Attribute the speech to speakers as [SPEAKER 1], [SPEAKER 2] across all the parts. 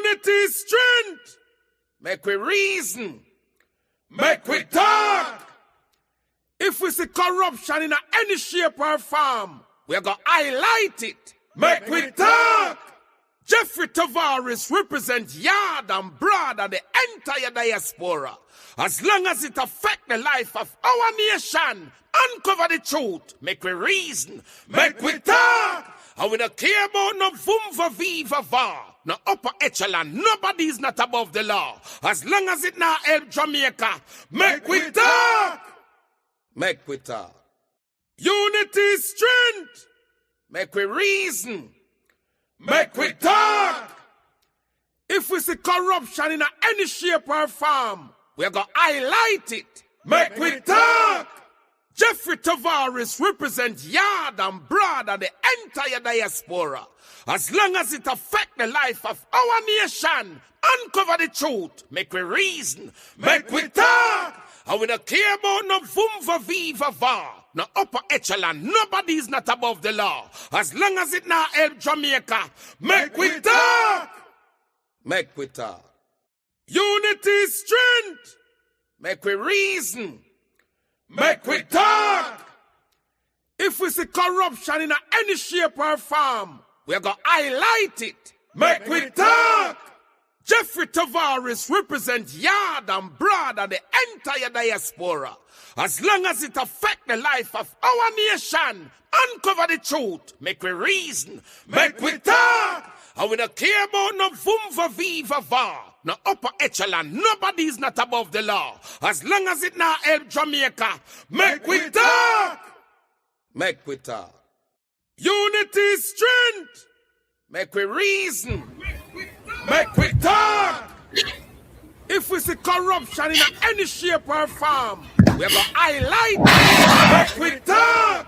[SPEAKER 1] Unity is strength. Make we reason. Make we talk. If we see corruption in any shape or form, we're going to highlight it. Make we talk. Jeffrey Tavares represents yard and broad and the entire diaspora. As long as it affects the life of our nation, uncover the truth. Make we reason. Make we talk. And we don't care about no vumva viva va. No upper echelon. Nobody is not above the law. As long as it not help Jamaica. Make we talk. Make we talk. Unity is strength. Make we reason. Make we talk. If we see corruption in any shape or form, we're going to highlight it. Make we talk. Jeffrey Tavares represents yard and broad and the entire diaspora. As long as it affects the life of our nation, uncover the truth. Make we reason. Make we talk. And we don't care about no vumva viva va. No upper echelon. Nobody is not above the law. As long as it not help Jamaica. Make we talk. Make we talk. Unity is strength. Make we reason. Make we talk. If we see corruption in any shape or form, we're going to highlight it. Make we talk. Jeffrey Tavares represents yard and broad and the entire diaspora. As long as it affects the life of our nation, uncover the truth. Make we reason. Make we talk. And we don't care about no vumva viva va. No upper echelon. Nobody is not above the law. As long as it not help Jamaica. Make we talk. Make we talk. Unity is strength. Make we reason. Make we talk. If we see corruption in any shape or form, we're going to highlight it. Make we talk.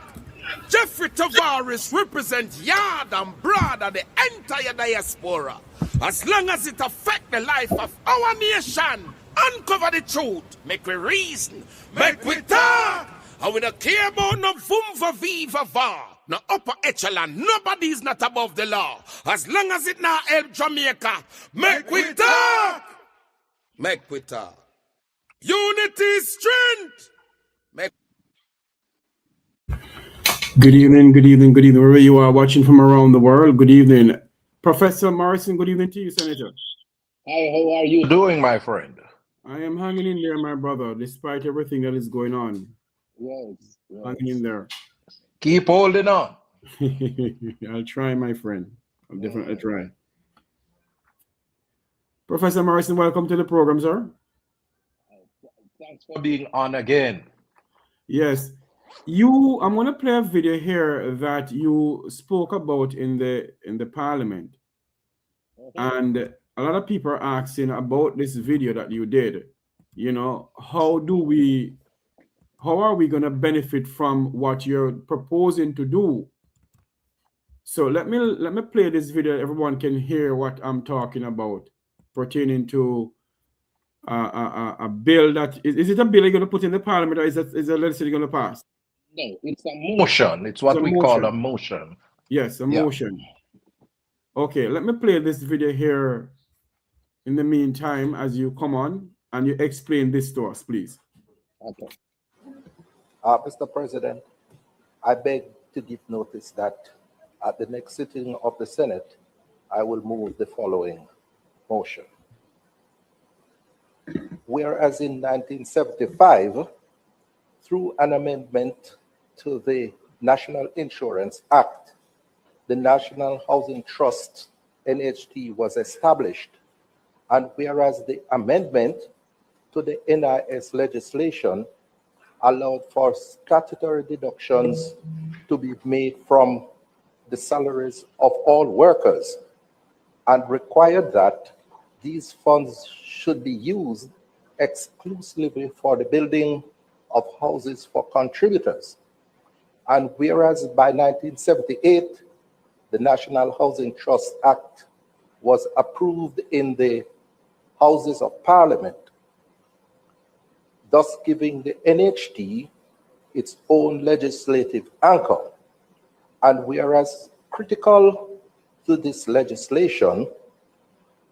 [SPEAKER 1] Jeffrey Tavares represents yard and broad and the entire diaspora. As long as it affects the life of our nation, uncover the truth. Make we reason. Make we talk. And we don't care about no vumva viva va. No upper echelon. Nobody is not above the law. As long as it not help Jamaica. Make we talk. Make we talk. Unity is strength. Make.
[SPEAKER 2] Good evening, good evening, good evening. Wherever you are watching from around the world, good evening. Professor Morrison, good evening to you, Senator.
[SPEAKER 3] Hi, how are you doing, my friend?
[SPEAKER 2] I am hanging in there, my brother, despite everything that is going on.
[SPEAKER 3] Yes.
[SPEAKER 2] Hanging in there.
[SPEAKER 3] Keep holding on.
[SPEAKER 2] I'll try, my friend. I'll definitely try. Professor Morrison, welcome to the program, sir.
[SPEAKER 3] Thanks for being on again.
[SPEAKER 2] Yes. I'm going to play a video here that you spoke about in the parliament. And a lot of people are asking about this video that you did. You know, how are we going to benefit from what you're proposing to do? So let me play this video. Everyone can hear what I'm talking about pertaining to a bill that is it a bill you're going to put in the parliament, or is a legislation going to pass?
[SPEAKER 3] No, it's a motion. It's what we call a motion.
[SPEAKER 2] Yes, a motion. Okay, let me play this video here in the meantime as you come on and you explain this to us, please.
[SPEAKER 4] Okay. Mr. President, I beg to give notice that at the next sitting of the Senate, I will move the following motion. Whereas in 1975, through an amendment to the National Insurance Act, the National Housing Trust, NHT, was established. And whereas the amendment to the NIS legislation allowed for statutory deductions to be made from the salaries of all workers and required that these funds should be used exclusively for the building of houses for contributors. And whereas by 1978, the National Housing Trust Act was approved in the Houses of Parliament, thus giving the NHT its own legislative anchor. And whereas critical to this legislation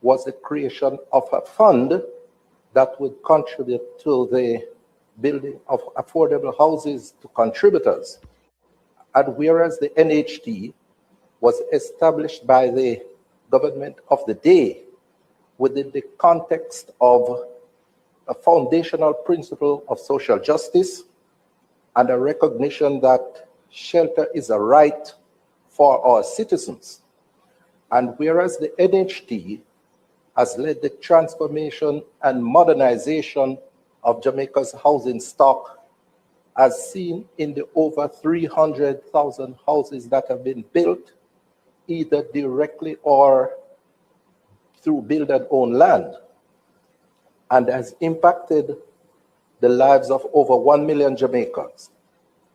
[SPEAKER 4] was the creation of a fund that would contribute to the building of affordable houses to contributors. And whereas the NHT was established by the government of the day within the context of a foundational principle of social justice and a recognition that shelter is a right for our citizens. And whereas the NHT has led the transformation and modernization of Jamaica's housing stock, as seen in the over 300,000 houses that have been built, either directly or through build and own land, and has impacted the lives of over 1 million Jamaicans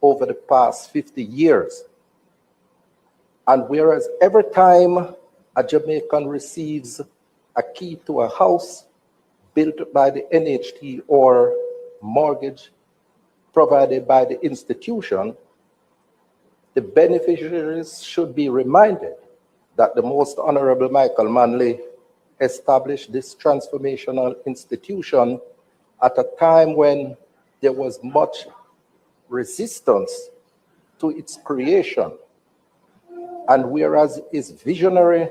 [SPEAKER 4] over the past 50 years. And whereas every time a Jamaican receives a key to a house built by the NHT or mortgage provided by the institution, the beneficiaries should be reminded that the Most Honorable Michael Manley established this transformational institution at a time when there was much resistance to its creation. And whereas his visionary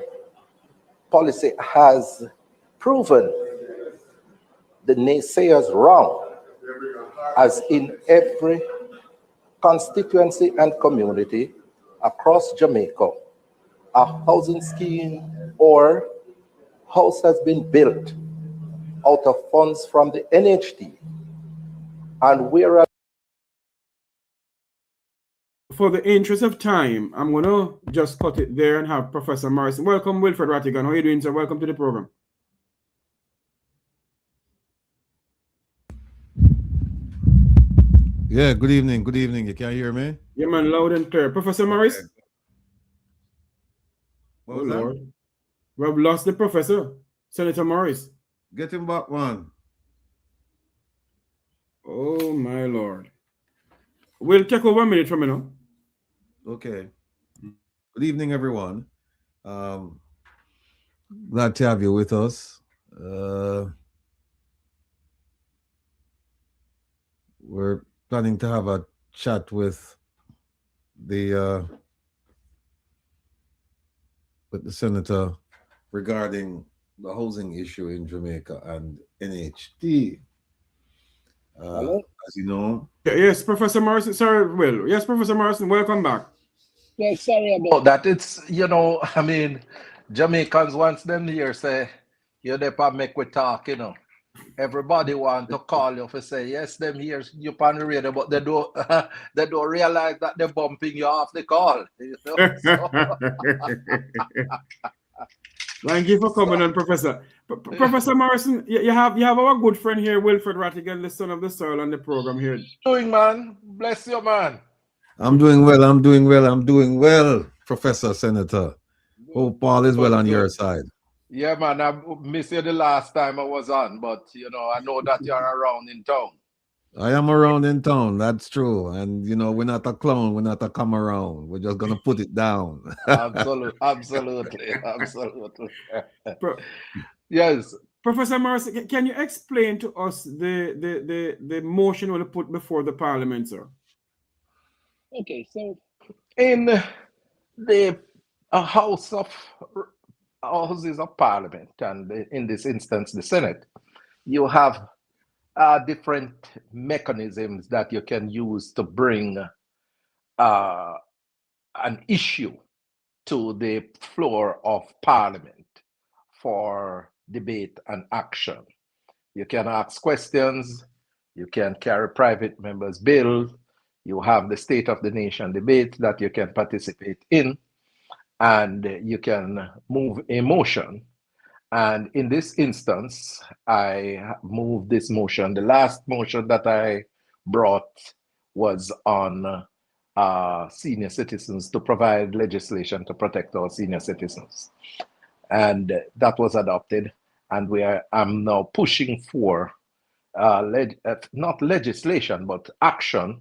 [SPEAKER 4] policy has proven the naysayers wrong, as in every constituency and community across Jamaica, a housing scheme or house has been built out of funds from the NHT. And whereas,
[SPEAKER 2] for the interest of time, I'm going to just cut it there and have Professor Morrison. Welcome, Wilfred Rattigan. How are you doing, sir? Welcome to the program.
[SPEAKER 5] Yeah, good evening. Good evening. You can hear me?
[SPEAKER 2] Yeah, man, loud and clear. Professor Morris?
[SPEAKER 5] Okay. What was that?
[SPEAKER 2] Lord. We've lost the professor, Senator Morris.
[SPEAKER 5] Get him back one.
[SPEAKER 2] Oh, my Lord. We'll take over a minute from now.
[SPEAKER 5] Okay. Good evening, everyone. Glad to have you with us. We're planning to have a chat with the senator regarding the housing issue in Jamaica and NHT. As you know.
[SPEAKER 2] Yes, Professor Morrison. Sorry, Will. Yes, Professor Morrison, welcome back.
[SPEAKER 4] yeah, sorry about that. It's, you know, I mean, Jamaicans once them here say, you never make we talk, you know. Everybody want to call you for say, yes, them here, you on the radio, but they don't realize that they're bumping you off the call. You know? So,
[SPEAKER 2] thank you for coming on, Professor. Professor Morrison, you have our good friend here, Wilfred Rattigan, the son of the soil, on the program here.
[SPEAKER 4] doing, man? Bless you, man.
[SPEAKER 5] I'm doing well. I'm doing well. I'm doing well, Professor Senator. Hope all is well on your side.
[SPEAKER 4] Yeah, man, I missed you the last time I was on, but, you know, I know that you're around in town.
[SPEAKER 5] I am around in town. That's true. And, you know, we're not a clown. We're not a come around. We're just going to put it down.
[SPEAKER 4] Absolutely. Yes.
[SPEAKER 2] Professor Morrison, can you explain to us the motion we'll put before the Parliament, sir?
[SPEAKER 4] Okay, so in the Houses of Parliament, and in this instance, the Senate, you have different mechanisms that you can use to bring an issue to the floor of Parliament for debate and action. You can ask questions, you can carry private members' bills, you have the State of the Nation debate that you can participate in, and you can move a motion. And in this instance, I moved this motion. The last motion that I brought was on senior citizens, to provide legislation to protect our senior citizens. And that was adopted. And I'm now pushing for not legislation, but action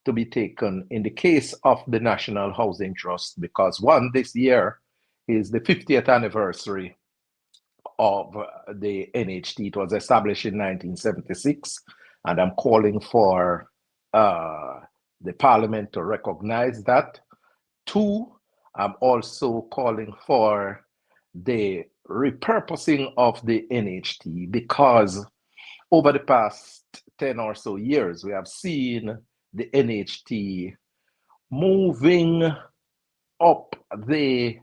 [SPEAKER 4] to be taken in the case of the National Housing Trust, because this year is the 50th anniversary
[SPEAKER 3] of the NHT. It was established in 1976, and I'm calling for the Parliament to recognize that. 2, I'm also calling for the repurposing of the NHT, because over the past 10 or so years, we have seen the NHT moving up the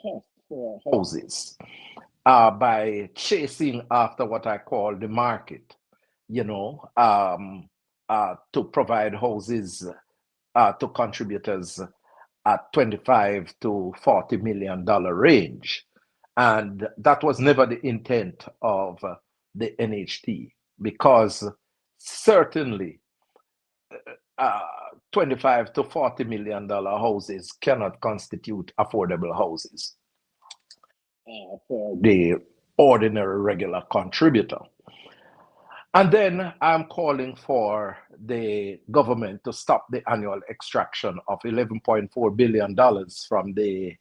[SPEAKER 3] cost for houses by chasing after what I call the market, to provide houses to contributors at $25 to $40 million range. And that was never the intent of the NHT, because certainly $25 to $40 million houses cannot constitute affordable houses for the ordinary regular contributor. And then I'm calling for the government to stop the annual extraction of $11.4 billion from the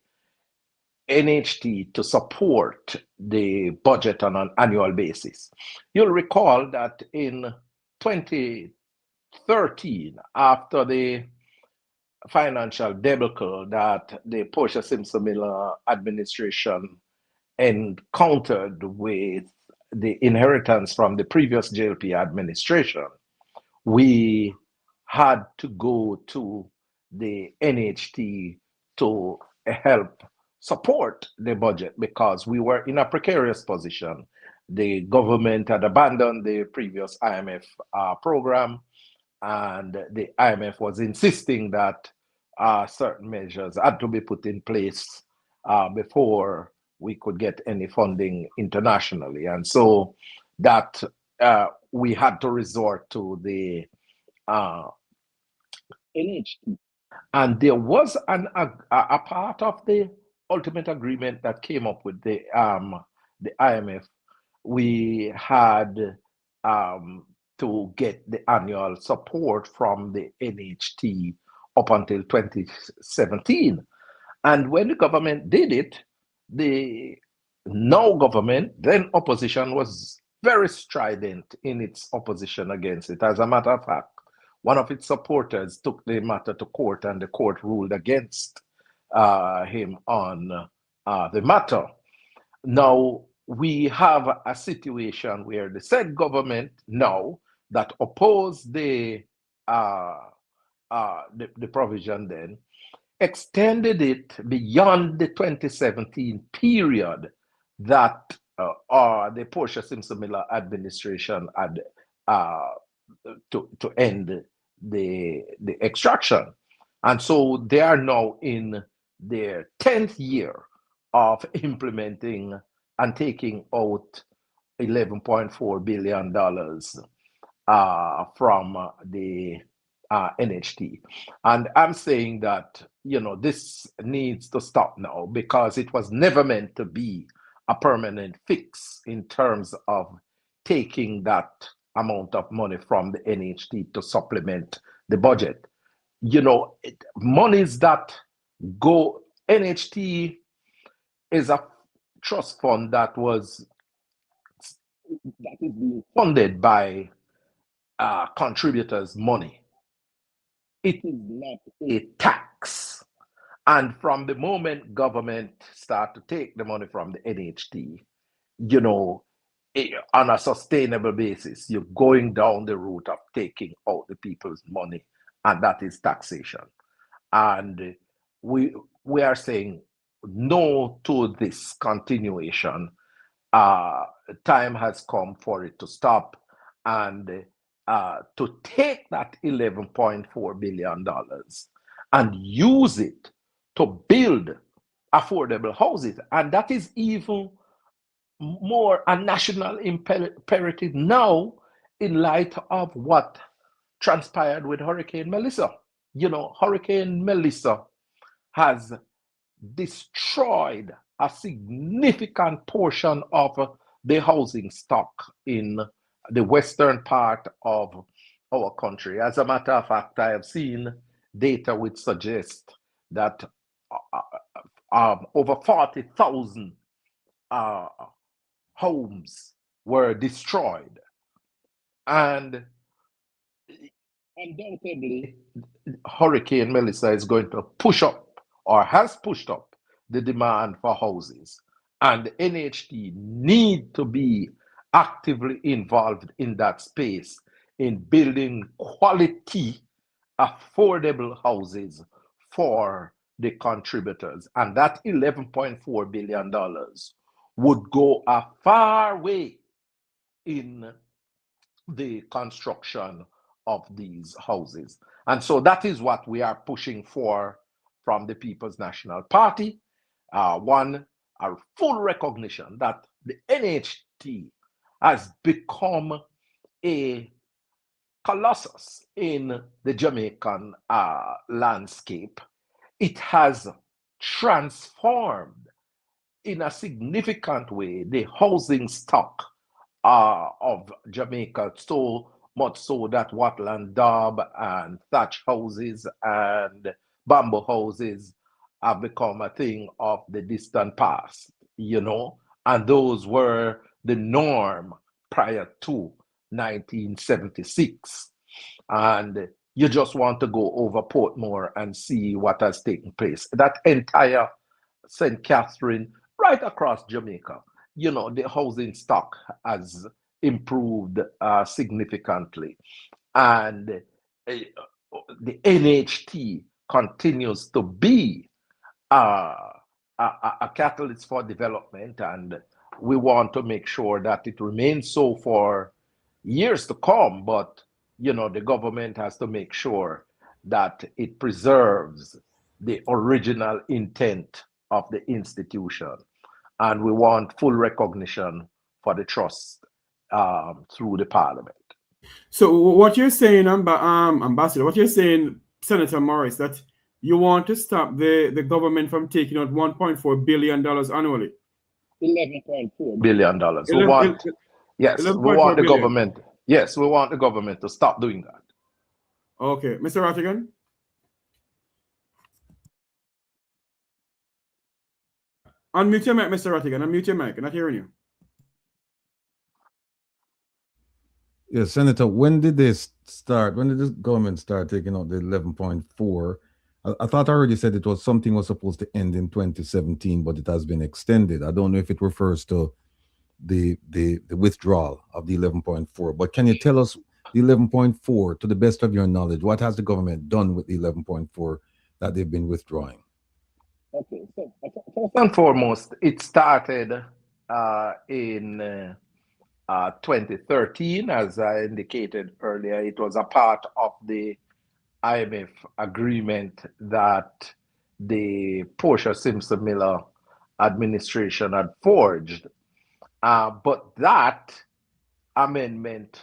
[SPEAKER 3] NHT to support the budget on an annual basis. You'll recall that in 2013, after the financial debacle that the Portia Simpson Miller administration encountered with the inheritance from the previous JLP administration, we had to go to the NHT to help support the budget, because we were in a precarious position. The government had abandoned the previous IMF program, and the IMF was insisting that certain measures had to be put in place before we could get any funding internationally. And so that we had to resort to the NHT. And there was a part of the ultimate agreement that came up with the IMF. We had to get the annual support from the NHT up until 2017. And when the government did it, the now government, then opposition, was very strident in its opposition against it. As a matter of fact, one of its supporters took the matter to court, and the court ruled against him on the matter. Now, we have a situation where the said government now that opposed the provision then extended it beyond the 2017 period that the Portia Simpson Miller administration had to end the extraction. And so they are now in their 10th year of implementing and taking out $11.4 billion from the NHT. And I'm saying that, this needs to stop now, because it was never meant to be a permanent fix in terms of taking that amount of money from the NHT to supplement the budget. Monies that go, NHT is a trust fund that is being funded by contributors' money. It is not a tax. And from the moment government start to take the money from the NHT, on a sustainable basis, you're going down the route of taking out the people's money, and that is taxation. And we are saying no to this continuation. Time has come for it to stop, and to take that $11.4 billion and use it to build affordable houses. And that is even more a national imperative now, in light of what transpired with Hurricane Melissa. Hurricane Melissa has destroyed a significant portion of the housing stock in the western part of our country. As a matter of fact, I have seen data which suggest that over 40,000 homes were destroyed. And undoubtedly, Hurricane Melissa is going to push up, or has pushed up, the demand for houses. And NHT need to be actively involved in that space in building quality, affordable houses for the contributors. And that $11.4 billion would go a far way in the construction of these houses. And so that is what we are pushing for from the People's National Party. One, a full recognition that the NHT has become a colossus in the Jamaican landscape. It has transformed in a significant way the housing stock of Jamaica, so much so that wattle and daub and thatch houses and bamboo houses have become a thing of the distant past, you know, and those were the norm prior to 1976. And you just want to go over Portmore and see what has taken place. That entire St. Catherine, right across Jamaica, you know, the housing stock has improved significantly. And the NHT continues to be a catalyst for development, and we want to make sure that it remains so for years to come. But you know, the government has to make sure that it preserves the original intent of the institution, and we want full recognition for the trust through the parliament.
[SPEAKER 2] So what you're saying, Ambassador, what you're saying, Senator Morris, that you want to stop the government from taking out $1.4 billion annually?
[SPEAKER 3] $11.4 billion. We want, yes, we want the government. Yes, we want the government to stop doing that.
[SPEAKER 2] Okay, Mr. Rattigan. Unmute your mic, Mr. Rattigan. Unmute your mic. I'm not hearing you.
[SPEAKER 5] Yes, Senator, when did this start? When did the government start taking out the 11.4? I thought I already said it was something was supposed to end in 2017, but it has been extended. I don't know if it refers to the withdrawal of the 11.4, but can you tell us the 11.4, to the best of your knowledge, what has the government done with the 11.4 that they've been withdrawing?
[SPEAKER 3] Okay, so first and foremost, it started in 2013, as I indicated earlier. It was a part of the IMF agreement that the Portia Simpson Miller administration had forged. But that amendment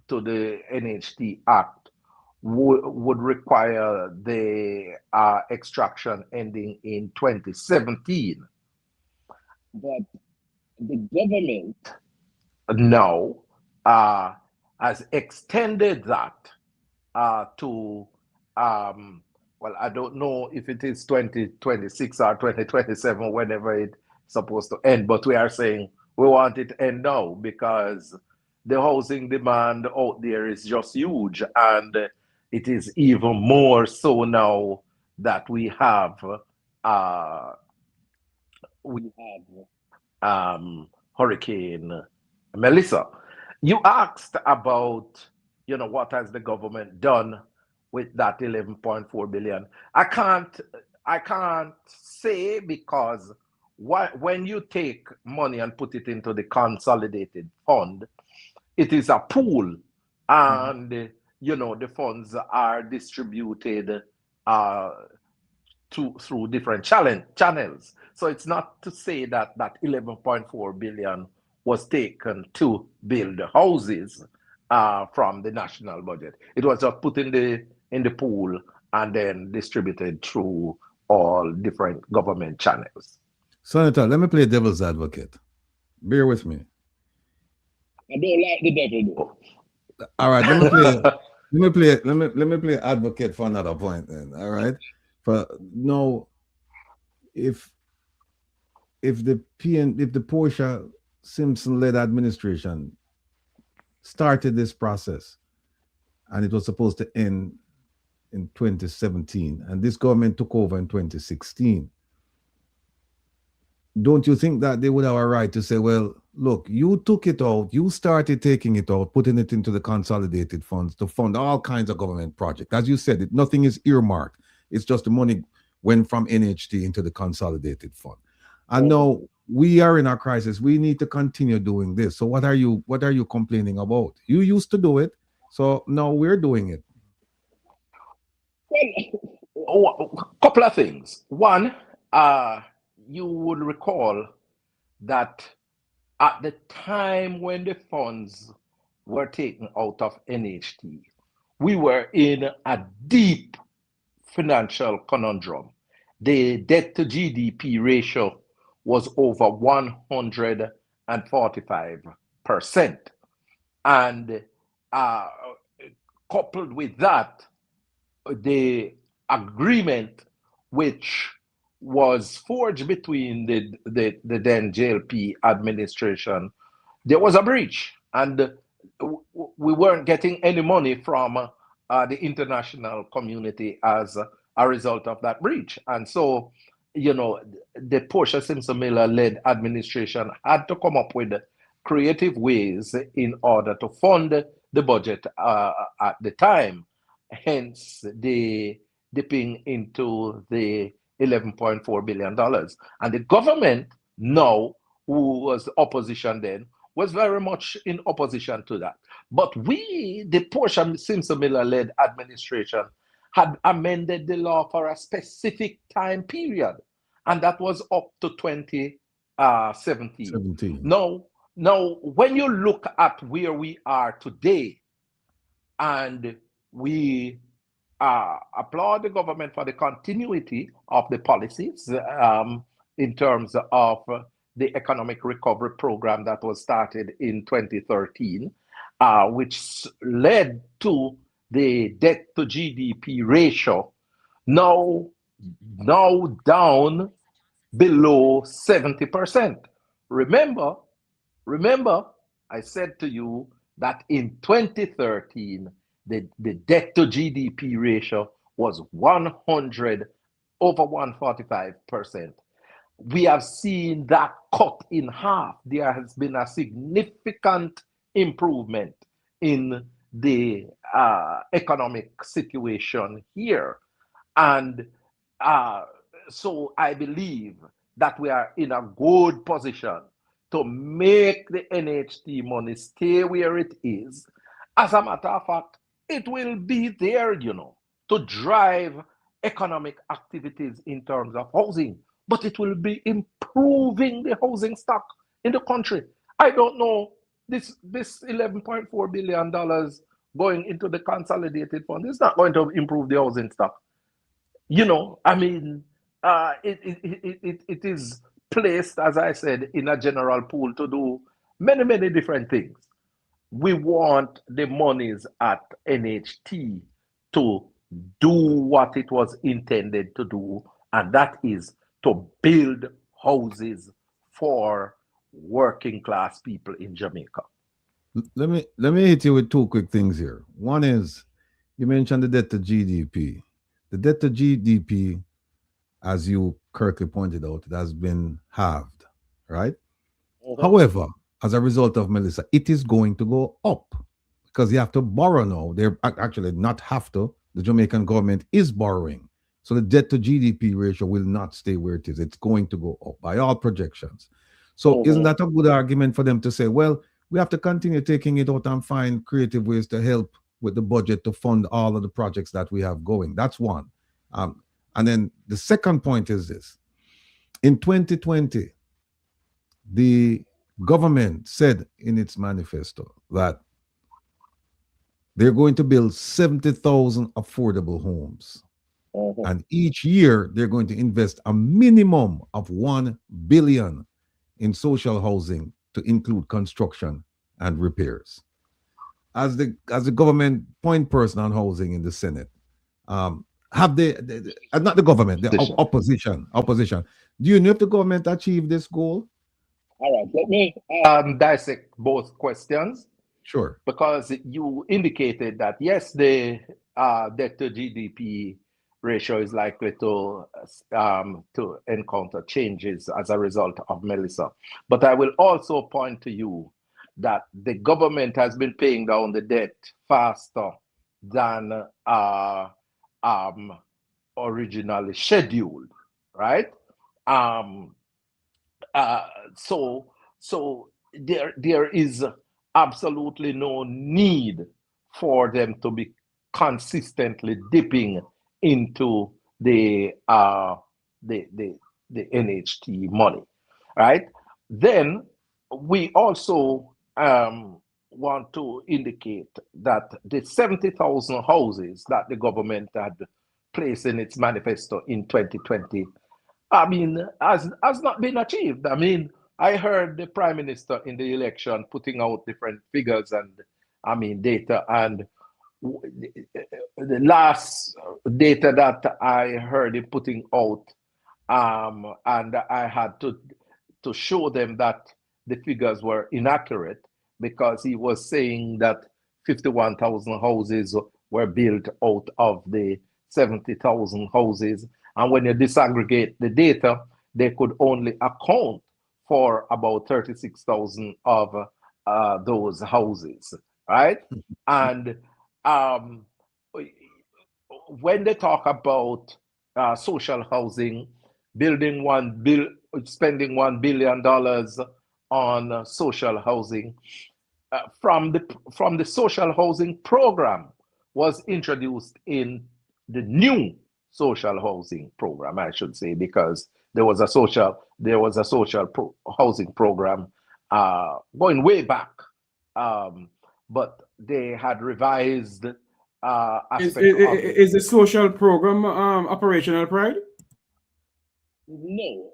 [SPEAKER 3] to the NHT Act would require the extraction ending in 2017. But the government now has extended that to, well, I don't know if it is 2026 or 2027, whenever it's supposed to end, but we are saying we want it to end now because the housing demand out there is just huge, and it is even more so now that we have Hurricane Melissa. You asked about, you know, what has the government done with that 11.4 billion. I can't say, because when you take money and put it into the consolidated fund, it is a pool, and you know, the funds are distributed through different channels. So it's not to say that that 11.4 billion was taken to build houses from the national budget. It was just put in the pool and then distributed through all different government channels.
[SPEAKER 5] Senator, let me play devil's advocate. Bear with me.
[SPEAKER 3] I don't like the devil though.
[SPEAKER 5] All right, let me play advocate for another point then. All right. For no, if the Portia Simpson-led administration started this process and it was supposed to end in 2017 and this government took over in 2016, don't you think that they would have a right to say, well, look, you took it out, you started taking it out, putting it into the consolidated funds to fund all kinds of government projects. As you said, nothing is earmarked. It's just the money went from NHT into the consolidated fund. And now we are in a crisis. We need to continue doing this. So what are you complaining about? You used to do it, so now we're doing it.
[SPEAKER 3] Well, a couple of things. One, you would recall that at the time when the funds were taken out of NHT, we were in a deep financial conundrum. The debt to GDP ratio was over 145%. And coupled with that, the agreement which was forged between the then JLP administration, there was a breach, and we weren't getting any money from the international community as a result of that breach. And so, the Portia Simpson-Miller-led administration had to come up with creative ways in order to fund the budget at the time, hence the dipping into the $11.4 billion. And the government now, who was opposition then, was very much in opposition to that. But we, the Portia Simpson-Miller-led administration, had amended the law for a specific time period, and that was up to 2017. Now, when you look at where we are today, and we applaud the government for the continuity of the policies in terms of the economic recovery program that was started in 2013, which led to the debt to GDP ratio now down below 70%. Remember, I said to you that in 2013, the debt to GDP ratio was over 145%. We have seen that cut in half. There has been a significant improvement in the economic situation here. And so I believe that we are in a good position to make the NHT money stay where it is. As a matter of fact, it will be there, to drive economic activities in terms of housing, but it will be improving the housing stock in the country. I don't know, this $11.4 billion going into the consolidated fund is not going to improve the housing stock. It is placed, as I said, in a general pool to do many, many different things. We want the monies at NHT to do what it was intended to do, and that is to build houses for working class people in Jamaica.
[SPEAKER 5] Let me hit you with two quick things here. One is, you mentioned the debt to GDP. The debt to GDP, as you correctly pointed out, it has been halved, right? Mm-hmm. However, as a result of Melissa, it is going to go up because you have to borrow now. They're actually not have to. The Jamaican government is borrowing. So the debt to GDP ratio will not stay where it is. It's going to go up by all projections. So isn't that a good argument for them to say, well, we have to continue taking it out and find creative ways to help with the budget to fund all of the projects that we have going? That's one. And then the second point is this. In 2020, the government said in its manifesto that they're going to build 70,000 affordable homes. And each year, they're going to invest a minimum of $1 billion in social housing to include construction and repairs. As the government point person on housing in the Senate, have not the government, the
[SPEAKER 3] Opposition.
[SPEAKER 5] opposition. Do you know if the government achieved this goal?
[SPEAKER 3] All right, let me dissect both questions.
[SPEAKER 5] Sure.
[SPEAKER 3] Because you indicated that, yes, the debt to GDP ratio is likely to encounter changes as a result of Melissa. But I will also point to you that the government has been paying down the debt faster than originally scheduled, right? So there is absolutely no need for them to be consistently dipping into the NHT money, right? Then we also want to indicate that the 70,000 houses that the government had placed in its manifesto in 2020, I mean, has not been achieved. I mean, I heard the Prime Minister in the election putting out different figures and, I mean, data. And the last data that I heard him putting out, and I had to show them that the figures were inaccurate, because he was saying that 51,000 houses were built out of the 70,000 houses. And when you disaggregate the data, they could only account for about 36,000 of those houses, right? And when they talk about social housing, spending $1 billion on social housing, from the social housing program was introduced in the new social housing program, I should say, because there was a social housing program going way back, but they had revised
[SPEAKER 2] is the social program operational, Pride?
[SPEAKER 3] No,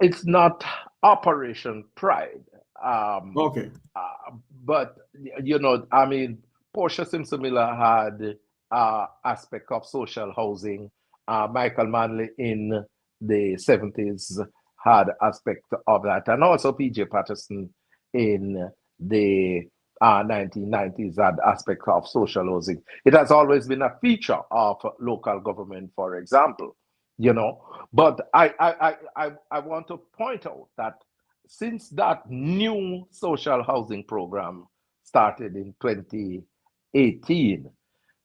[SPEAKER 3] it's not Operation Pride.
[SPEAKER 2] Okay.
[SPEAKER 3] But you know, I mean, Portia Simpson Miller had aspect of social housing. Michael Manley in the 70s had aspect of that, and also PJ Patterson in the 1990s had aspect of social housing. It has always been a feature of local government, for example, you know. But I want to point out that since that new social housing program started in 2018,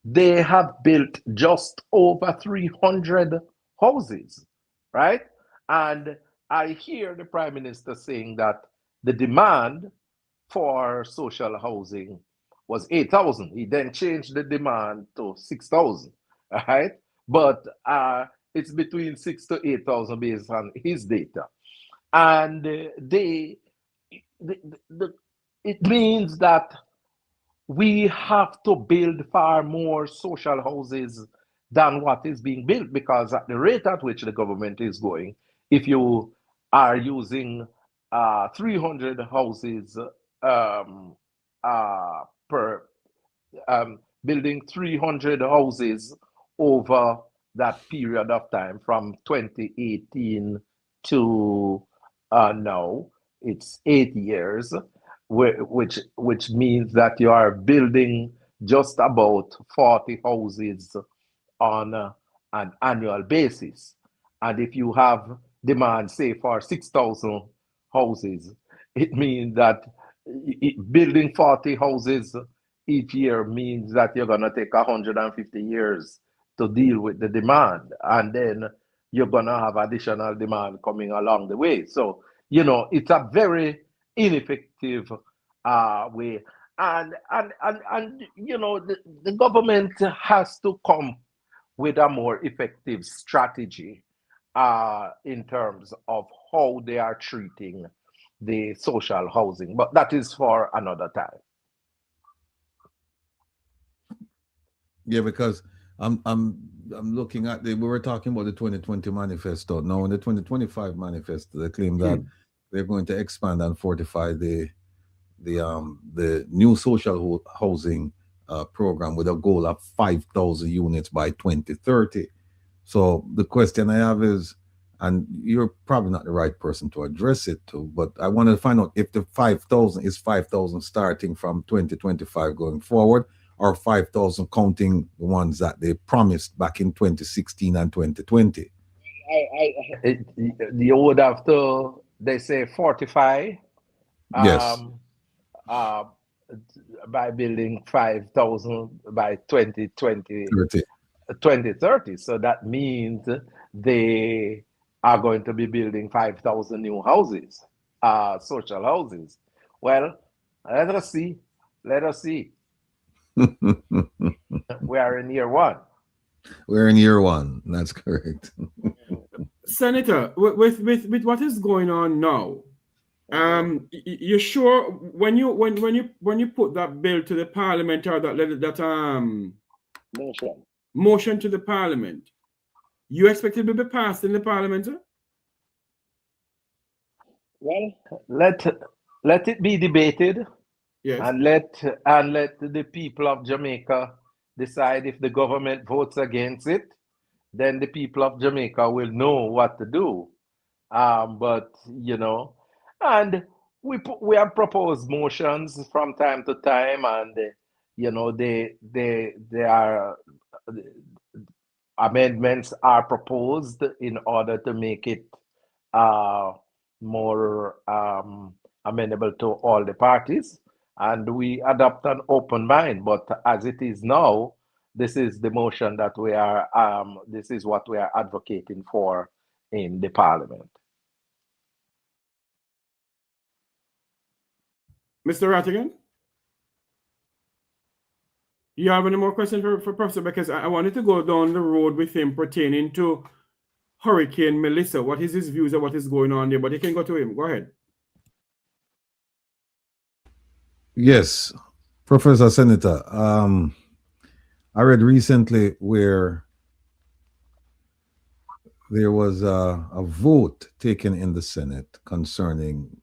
[SPEAKER 3] they have built just over 300 houses, right? And I hear the Prime Minister saying that the demand for social housing was 8,000. He then changed the demand to 6,000, right? But it's between 6,000 to 8,000 based on his data. And it means that we have to build far more social houses than what is being built, because at the rate at which the government is going, if you are using 300 houses per building 300 houses over that period of time from 2018 to now, it's 8 years, which means that you are building just about 40 houses on an annual basis. And if you have demand, say, for 6,000 houses, it means that building 40 houses each year means that you're going to take 150 years to deal with the demand. And then you're going to have additional demand coming along the way. So, you know, it's a very ineffective way. And you know, the government has to come with a more effective strategy in terms of how they are treating the social housing. But that is for another time.
[SPEAKER 5] Yeah, because I'm looking at we were talking about the 2020 manifesto. Now in the 2025 manifesto, they claim that they're going to expand and fortify the new social housing program with a goal of 5,000 units by 2030. So the question I have is, and you're probably not the right person to address it to, but I want to find out if the 5,000 is 5,000 starting from 2025 going forward, or 5,000 counting the ones that they promised back in 2016 and 2020.
[SPEAKER 3] You would have to, they say, fortify
[SPEAKER 5] Yes.
[SPEAKER 3] by building 5,000 by 2020,
[SPEAKER 5] 30.
[SPEAKER 3] 2030. So that means they are going to be building 5,000 new houses, social houses. Well, let us see. Let us see. We are in year one.
[SPEAKER 5] We're in year one. That's correct.
[SPEAKER 2] Senator, with what is going on now, you sure when you put that bill to the parliament, or that motion to the parliament, you expect it to be passed in the parliament, sir?
[SPEAKER 3] Well, let it be debated.
[SPEAKER 2] Yes.
[SPEAKER 3] And let the people of Jamaica decide. If the government votes against it, then the people of Jamaica will know what to do. But you know, and we have proposed motions from time to time, and you know, they are amendments are proposed in order to make it more amenable to all the parties. And we adopt an open mind. But as it is now, this is the motion that we are, this is what we are advocating for in the parliament.
[SPEAKER 2] Mr. Rattigan? You have any more questions for Professor? Because I wanted to go down the road with him pertaining to Hurricane Melissa. What is his views of what is going on there? But you can go to him. Go ahead.
[SPEAKER 5] Yes, Professor Senator. I read recently where there was a vote taken in the Senate concerning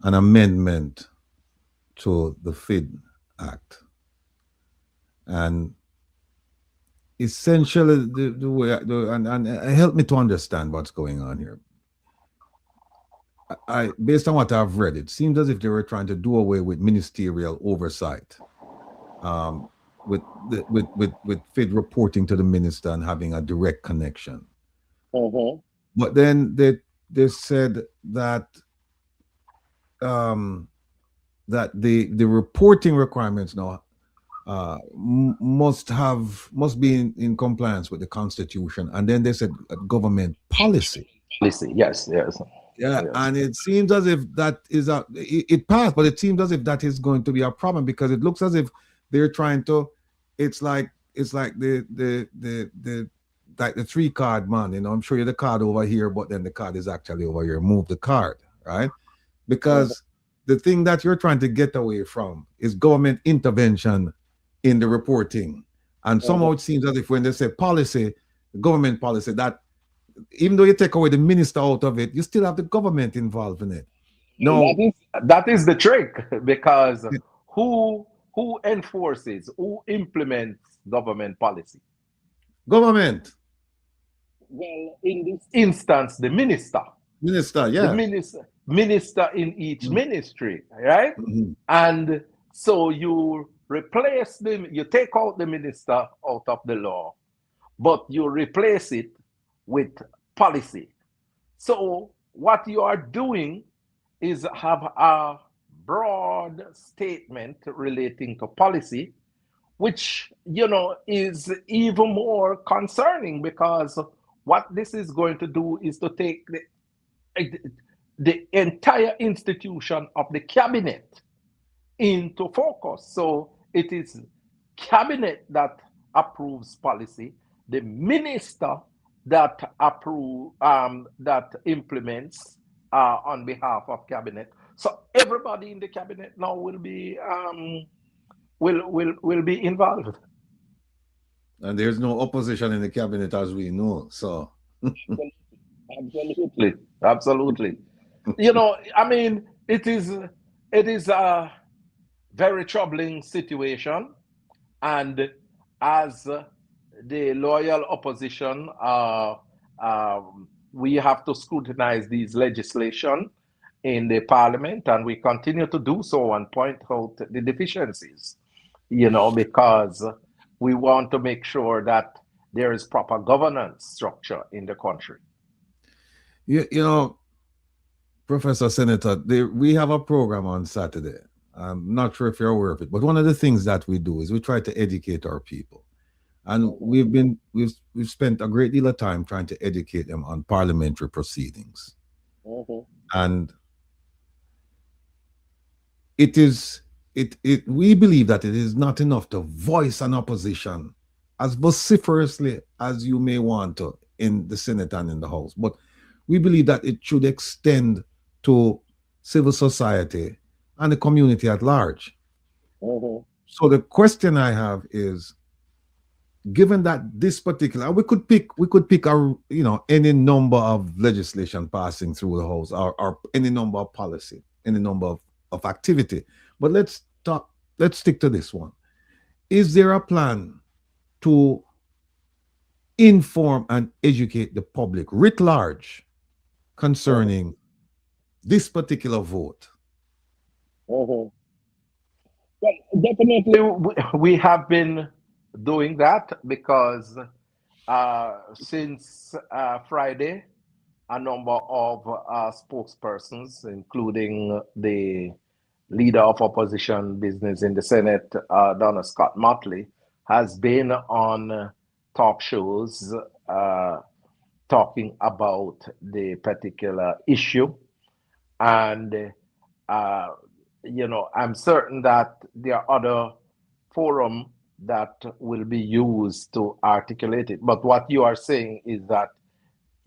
[SPEAKER 5] an amendment to the FID Act. And essentially, the way, and help me to understand what's going on here. Based on what I've read, it seems as if they were trying to do away with ministerial oversight, with FID reporting to the minister and having a direct connection. But then they said that that the reporting requirements now must be in compliance with the Constitution, and then they said government policy.
[SPEAKER 3] Yes.
[SPEAKER 5] Yeah, and it seems as if that is it passed, but it seems as if that is going to be a problem, because it looks as if they're trying to. It's like the 3-card man. You know, I'm sure you're the card over here, but then the card is actually over here. Move the card, right? Because the thing that you're trying to get away from is government intervention in the reporting, and somehow it seems as if when they say policy, government policy, that even though you take away the minister out of it, you still have the government involved in it. No,
[SPEAKER 3] that is the trick, because who enforces, who implements government policy?
[SPEAKER 5] Government.
[SPEAKER 3] Well, in this instance, the minister.
[SPEAKER 5] Minister, yeah.
[SPEAKER 3] The minister in each ministry, right? And so you replace them, you take out the minister out of the law, but you replace it with policy. So what you are doing is have a broad statement relating to policy, which, you know, is even more concerning, because what this is going to do is to take the entire institution of the cabinet into focus. So it is cabinet that approves policy, the minister that that implements on behalf of cabinet. So everybody in the cabinet now will be involved.
[SPEAKER 5] And there's no opposition in the cabinet, as we know. So
[SPEAKER 3] absolutely. You know, I mean, it is very troubling situation. And as the loyal opposition, we have to scrutinize these legislation in the parliament, and we continue to do so and point out the deficiencies, because we want to make sure that there is proper governance structure in the country.
[SPEAKER 5] You know, Professor Senator, we have a program on Saturday. I'm not sure if you're aware of it, but one of the things that we do is we try to educate our people. And we've spent a great deal of time trying to educate them on parliamentary proceedings. And we believe that it is not enough to voice an opposition as vociferously as you may want to in the Senate and in the House, but we believe that it should extend to civil society and the community at large. So the question I have is, given that this particular, we could pick any number of legislation passing through the House, or any number of policy, any number of activity, but let's stick to this one. Is there a plan to inform and educate the public writ large concerning this particular vote?
[SPEAKER 3] Well, definitely we have been doing that, because since Friday, a number of spokespersons, including the leader of opposition business in the Senate, Donna Scott Motley, has been on talk shows talking about the particular issue. And I'm certain that there are other forums that will be used to articulate it. But what you are saying is that,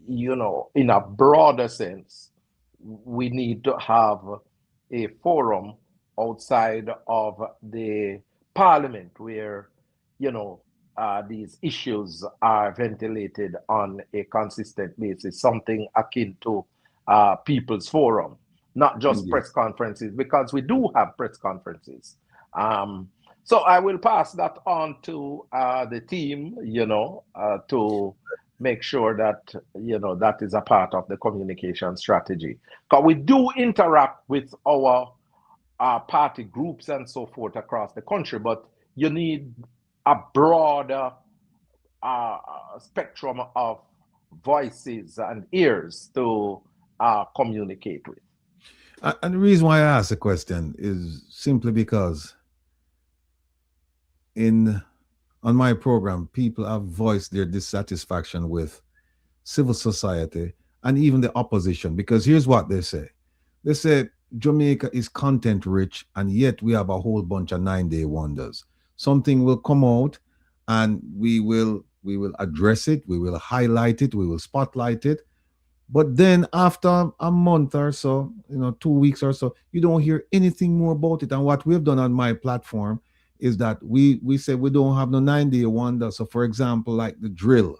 [SPEAKER 3] in a broader sense, we need to have a forum outside of the parliament where, these issues are ventilated on a consistent basis, something akin to People's Forum, not just press conferences, because we do have press conferences. So I will pass that on to the team, to make sure that, that is a part of the communication strategy. Because we do interact with our party groups and so forth across the country, but you need a broader spectrum of voices and ears to communicate with.
[SPEAKER 5] And the reason why I ask the question is simply because on my program, people have voiced their dissatisfaction with civil society and even the opposition, because here's what they say. They say Jamaica is content rich, and yet we have a whole bunch of 9-day wonders. Something will come out and we will address it, we will highlight it, we will spotlight it. But then after a month or so, 2 weeks or so, you don't hear anything more about it. And what we've done on my platform is that we say we don't have no 9-day wonder. So for example, like the drill,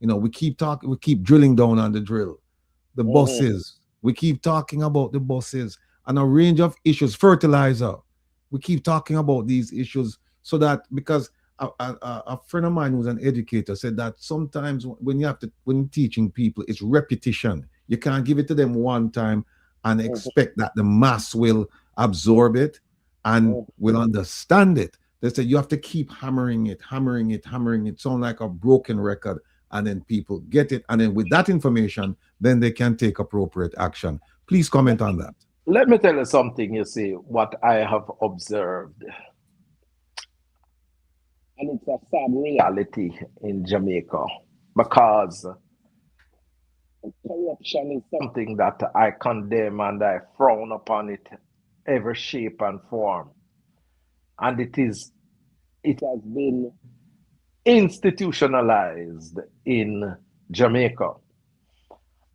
[SPEAKER 5] we keep drilling down on the drill, the buses, we keep talking about the buses and a range of issues, fertilizer. We keep talking about these issues so that, because a friend of mine who's an educator said that sometimes when teaching people, it's repetition. You can't give it to them one time and expect that the mass will absorb it and will understand it. They said you have to keep hammering it, sound like a broken record, and then people get it. And then with that information, then they can take appropriate action. Please comment on that.
[SPEAKER 3] Let me tell you something, what I have observed. And it's a sad reality in Jamaica, because corruption is something that I condemn and I frown upon it every shape and form. And it has been institutionalized in Jamaica.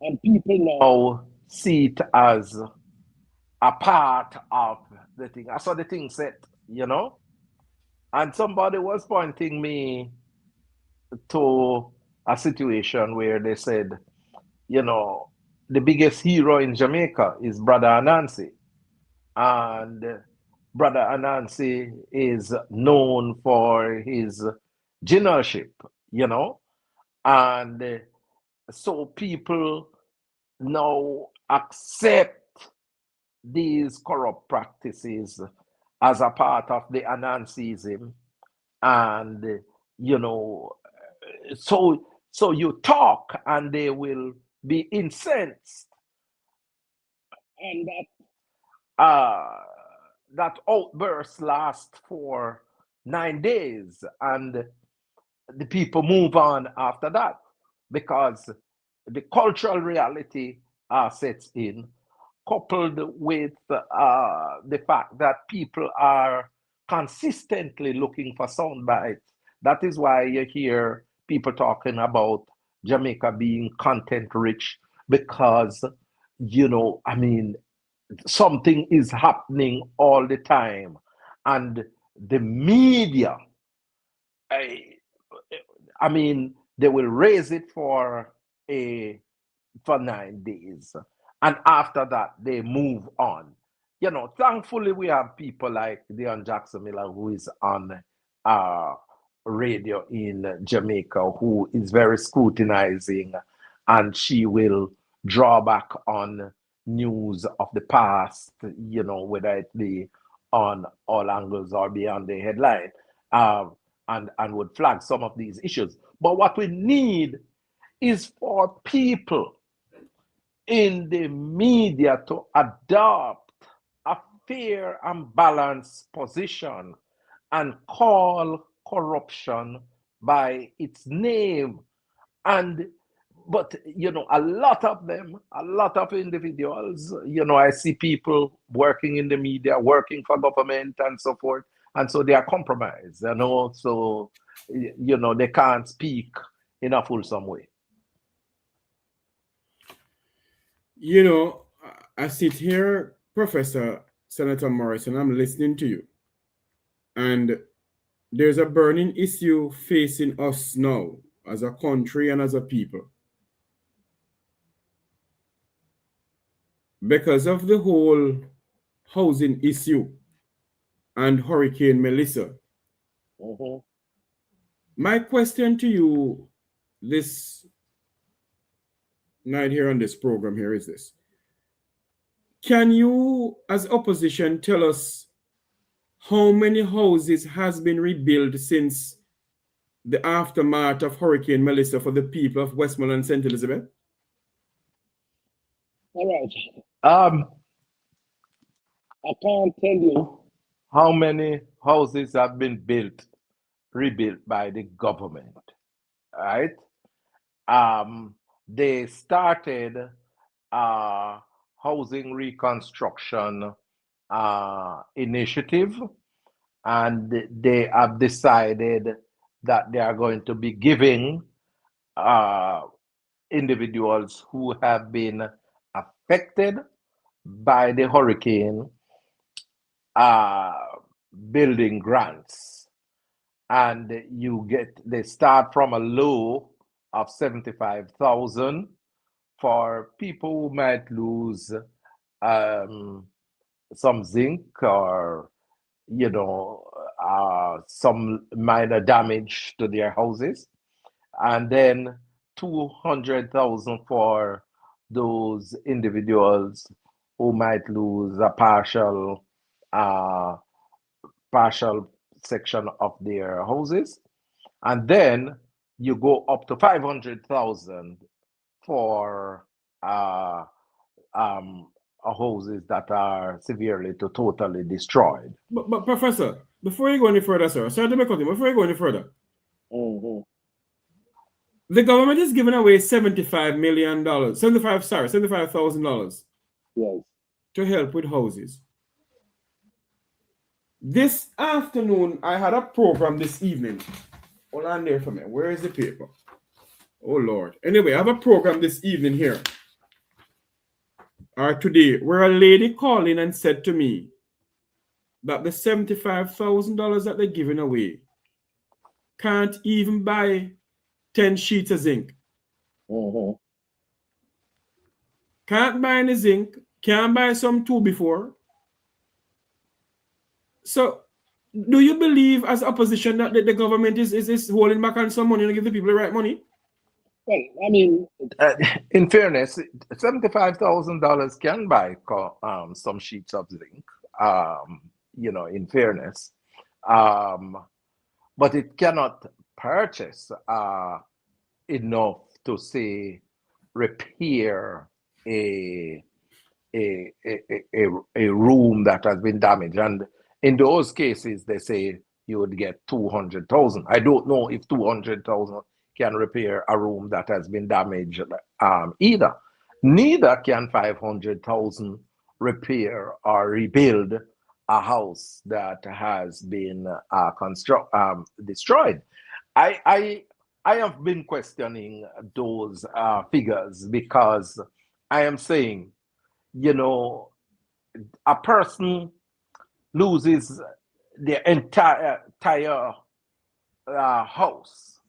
[SPEAKER 3] And people now see it as a part of the thing. I saw the thing set, and somebody was pointing me to a situation where they said, the biggest hero in Jamaica is Brother Anansi. And Brother Anansi is known for his generalship, you know, and so people now accept these corrupt practices as a part of the Anansiism, and you know, so you talk and they will be incensed, and that outburst lasts for 9 days, and the people move on after that because the cultural reality sets in, coupled with the fact that people are consistently looking for sound bites. That is why you hear people talking about Jamaica being content rich, because, you know, I mean, something is happening all the time. And the media, I mean, they will raise it for 9 days, and after that they move on. You know, thankfully we have people like Dion Jackson Miller, who is on radio in Jamaica, who is very scrutinizing, and she will draw back on news of the past, you know, whether it be on all angles or beyond the headline, and would flag some of these issues. But what we need is for people in the media to adopt a fair and balanced position and call corruption by its name. And but you know, a lot of them, a lot of individuals, you know, I see people working in the media, working for government and so forth, and so they are compromised, you know, so you know, they can't speak in a fulsome way.
[SPEAKER 2] You know, I sit here, Professor Senator Morris, and I'm listening to you. And there's a burning issue facing us now as a country and as a people. Because of the whole housing issue and Hurricane Melissa.
[SPEAKER 3] Mm-hmm.
[SPEAKER 2] My question to you this night here on this program here is this. Can you, as opposition, tell us how many houses has been rebuilt since the aftermath of Hurricane Melissa for the people of Westmoreland and St. Elizabeth?
[SPEAKER 3] All right. I can't tell you how many houses have been rebuilt by the government, right? They started housing reconstruction initiative, and they have decided that they are going to be giving individuals who have been affected by the hurricane building grants, and they start from a low of 75,000 for people who might lose some zinc, or you know, some minor damage to their houses, and then 200,000 for those individuals who might lose a partial section of their houses, and then you go up to 500,000 for houses that are severely to totally destroyed.
[SPEAKER 2] But Professor, before you go any further, sir, sorry to before you go any further, the government is giving away $75 million, $75,000,
[SPEAKER 3] yes,
[SPEAKER 2] to help with houses. This afternoon, I had a program this evening. Hold on there for me. Where is the paper? Oh, Lord. Anyway, I have a program this evening here, or today, where a lady called in and said to me that the $75,000 that they're giving away can't even buy 10 sheets of zinc. Can't buy any zinc. Can't buy some 2 before. So, do you believe as opposition that the government is holding back on some money to give the people the right money?
[SPEAKER 3] Well, I mean, in fairness, $75,000 can buy some sheets of zinc. In fairness, but it cannot purchase enough to say repair a room that has been damaged. And in those cases, they say you would get 200,000. I don't know if 200,000 can repair a room that has been damaged either. Neither can 500,000 repair or rebuild a house that has been destroyed. I have been questioning those figures because I am saying, a person loses their entire house,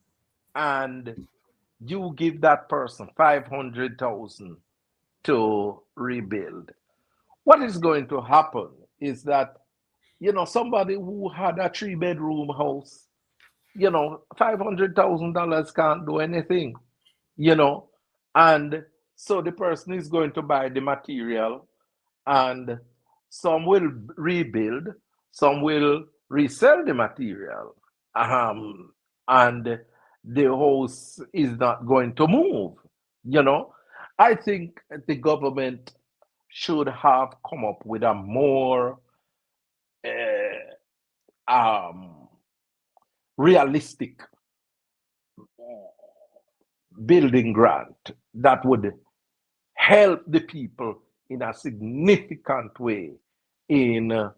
[SPEAKER 3] and you give that person 500,000 to rebuild. What is going to happen is that, somebody who had a 3-bedroom house, $500,000 can't do anything, and so the person is going to buy the material, and some will rebuild, some will resell the material, and the house is not going to move. I think the government should have come up with a more realistic building grant that would help the people in a significant way in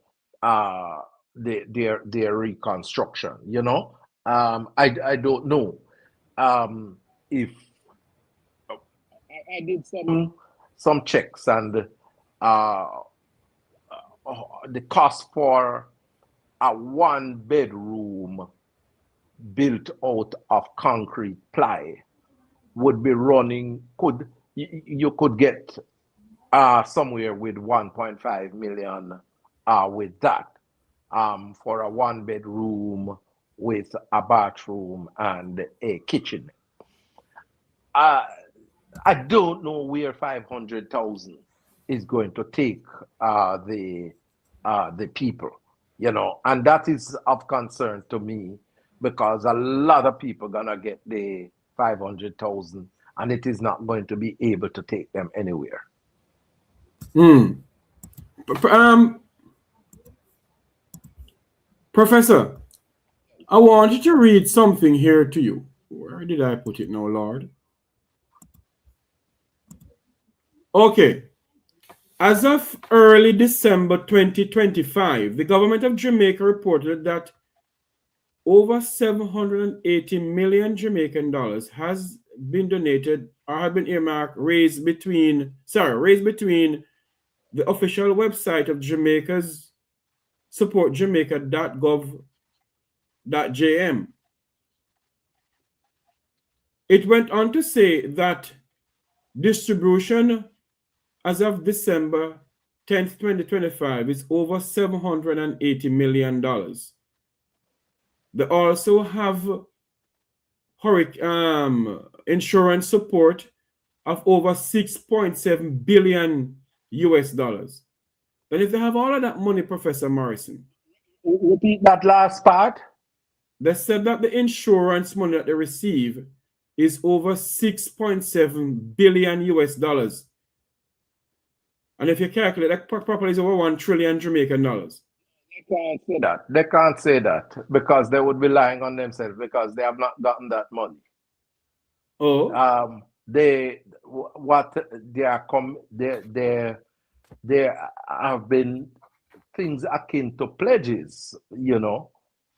[SPEAKER 3] their reconstruction. I don't know if I did some checks, and the cost for a 1-bedroom built out of concrete ply would be running, you could get somewhere with 1.5 million with that for a 1-bedroom with a bathroom and a kitchen. I don't know where 500,000 is going to take the people, and that is of concern to me, because a lot of people gonna get the 500,000, and it is not going to be able to take them anywhere.
[SPEAKER 2] Professor, I wanted to read something here to you. Where did I put it now, Lord? Okay. As of early December 2025, the government of Jamaica reported that over 780 million Jamaican dollars has been donated or have been earmarked, raised between the official website of Jamaica's supportjamaica.gov.jm. It went on to say that distribution as of December 10th, 2025 is over $780 million. They also have insurance support of over 6.7 billion US dollars. But if they have all of that money, Professor Morrison,
[SPEAKER 3] repeat that last part.
[SPEAKER 2] They said that the insurance money that they receive is over 6.7 billion US dollars. And if you calculate that properly, is over 1 trillion Jamaican dollars.
[SPEAKER 3] They can't say that. They can't say that because they would be lying on themselves, because they have not gotten that money.
[SPEAKER 2] Oh.
[SPEAKER 3] There have been things akin to pledges,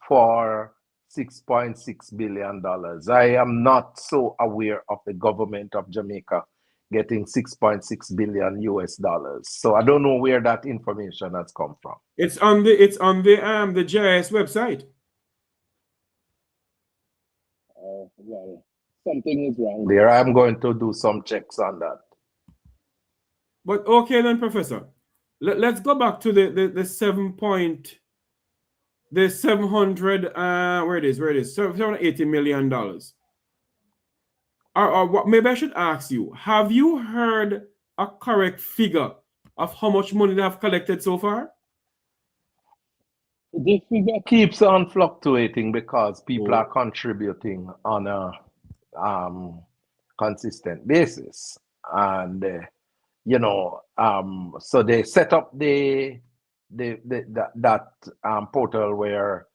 [SPEAKER 3] for $6.6 billion. I am not so aware of the government of Jamaica getting 6.6 billion US dollars. So I don't know where that information has come from.
[SPEAKER 2] It's on the GIS website.
[SPEAKER 3] Well, something is wrong there. I'm going to do some checks on that.
[SPEAKER 2] But okay then, Professor. Let's go back to the 7.8 the 700, where it is, $780 million. Or what? Maybe I should ask you, have you heard a correct figure of how much money they have collected so far?
[SPEAKER 3] The figure keeps on fluctuating because people are
[SPEAKER 2] Oh.
[SPEAKER 3] contributing on a consistent basis, and so they set up that portal where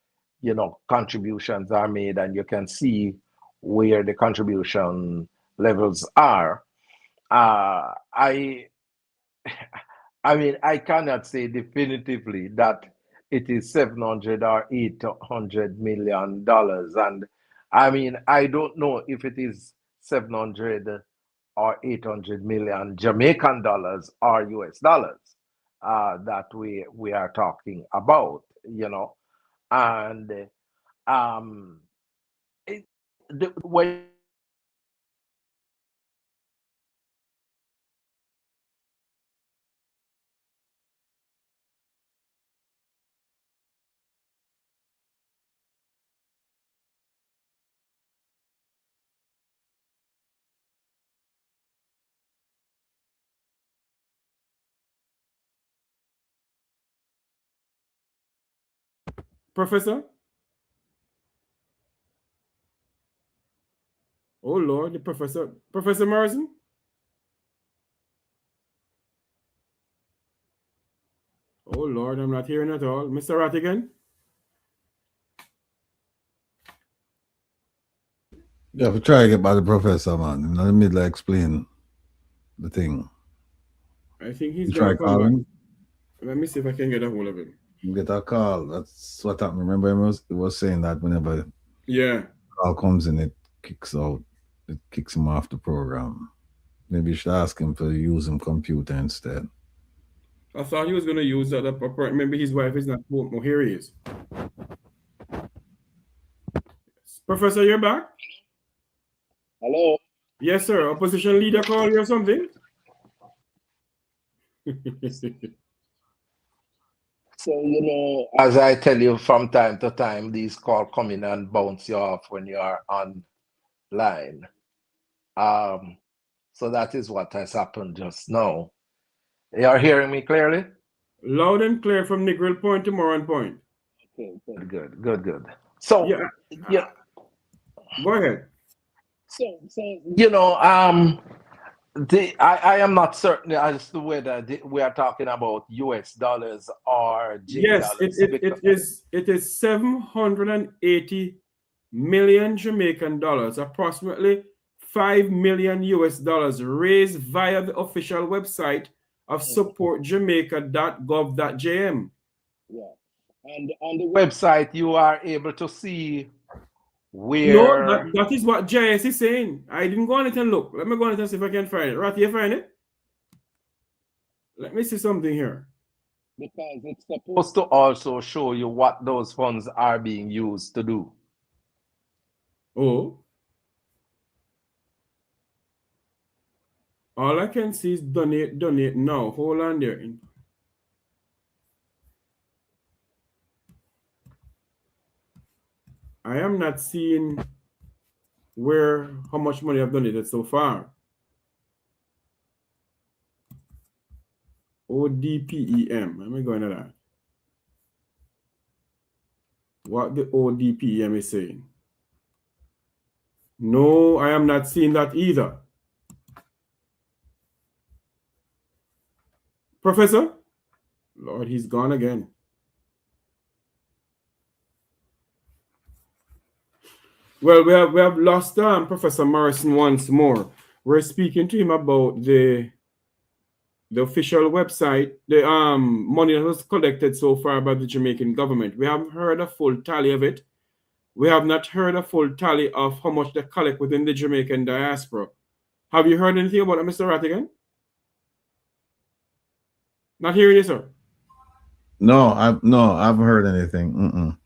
[SPEAKER 3] contributions are made, and you can see where the contribution levels are. I mean, I cannot say definitively that it is 700 or 800 million dollars, and I mean, I don't know if it is 700 or 800 million Jamaican dollars or US dollars that we are talking about, and when
[SPEAKER 2] Professor? Oh Lord, the professor. Professor Morrison? Oh Lord, I'm not hearing at all. Mr. Rattigan?
[SPEAKER 5] Yeah, we try to get by the professor, man. In the middle of explain the thing.
[SPEAKER 2] I think he's
[SPEAKER 5] You
[SPEAKER 2] gonna
[SPEAKER 5] try
[SPEAKER 2] come back.
[SPEAKER 5] calling?
[SPEAKER 2] Let me see if I can get a hold of him.
[SPEAKER 5] Get a call. That's what happened. Remember, he was saying that whenever
[SPEAKER 2] Yeah.
[SPEAKER 5] call comes in, it kicks him off the program. Maybe you should ask him to use him computer instead.
[SPEAKER 2] I thought he was going to use that. Maybe his wife is not home. Oh, here he is. Professor, you're back?
[SPEAKER 3] Hello?
[SPEAKER 2] Yes, sir. Opposition leader call you or something?
[SPEAKER 3] So, as I tell you from time to time, these calls come in and bounce you off when you are online. So that is what has happened just now. You are hearing me clearly?
[SPEAKER 2] Loud and clear from Negril Point to Moran Point.
[SPEAKER 3] Okay, good. So,
[SPEAKER 2] yeah. Go ahead.
[SPEAKER 3] So I am not certain as to whether we are talking about US dollars or
[SPEAKER 2] Yes,
[SPEAKER 3] dollars.
[SPEAKER 2] it is 780 million Jamaican dollars, approximately 5 million US dollars raised via the official website of supportjamaica.gov.jm.
[SPEAKER 3] Yeah. And on the website you are able to see where.
[SPEAKER 2] No, that is what JS is saying. I didn't go on it and look. Let me go on it and see if I can find it. Ratty, you find it? Let me see something here.
[SPEAKER 3] Because it's supposed to also show you what those funds are being used to do.
[SPEAKER 2] Oh. All I can see is donate now. Hold on there. I am not seeing how much money I've donated so far. ODPEM. Let me go into that. What the ODPEM is saying. No, I am not seeing that either. Professor? Lord, he's gone again. Well, we have lost Professor Morrison once more. We're speaking to him about the official website, the money that was collected so far by the Jamaican government. We haven't heard a full tally of it. We have not heard a full tally of how much they collect within the Jamaican diaspora. Have you heard anything about it, Mr. Rattigan? Not hearing you, sir.
[SPEAKER 5] No, I haven't heard anything.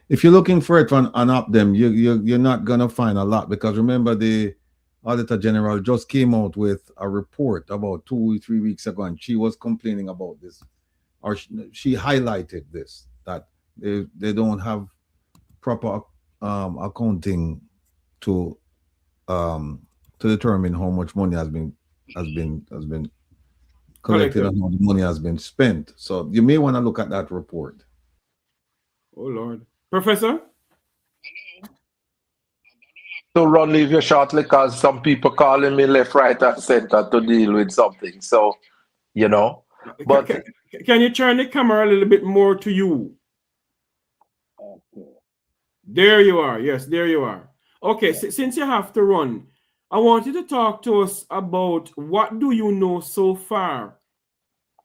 [SPEAKER 5] If you're looking for it on Opdem, you're not gonna find a lot, because remember the Auditor General just came out with a report about 2 or 3 weeks ago, and she was complaining about this, or she highlighted this, that They don't have proper accounting to determine how much money has been collected and how the money has been spent. So you may want to look at that report.
[SPEAKER 2] Oh Lord, Professor.
[SPEAKER 4] To run leave you shortly because some people calling me left, right, and center to deal with something. So, you know, but
[SPEAKER 2] Can you turn the camera a little bit more to you? There you are. Yes, there you are. Okay, since you have to run, I want you to talk to us about what do you know so far,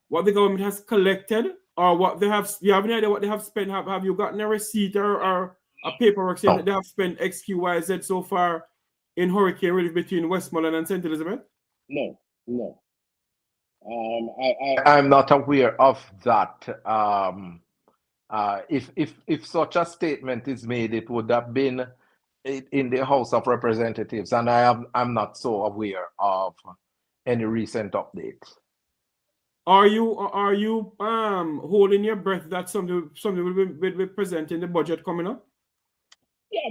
[SPEAKER 2] what the government has collected, or what they have. You have any idea what they have spent? Have you gotten a receipt or a paperwork saying that they have spent XQYZ so far in hurricane relief between Westmoreland and St. Elizabeth?
[SPEAKER 3] No. I'm not aware of that. If such a statement is made, it would have been in the House of Representatives, and I'm not so aware of any recent updates.
[SPEAKER 2] Are you holding your breath that something will be present in the budget coming up?
[SPEAKER 3] Yeah,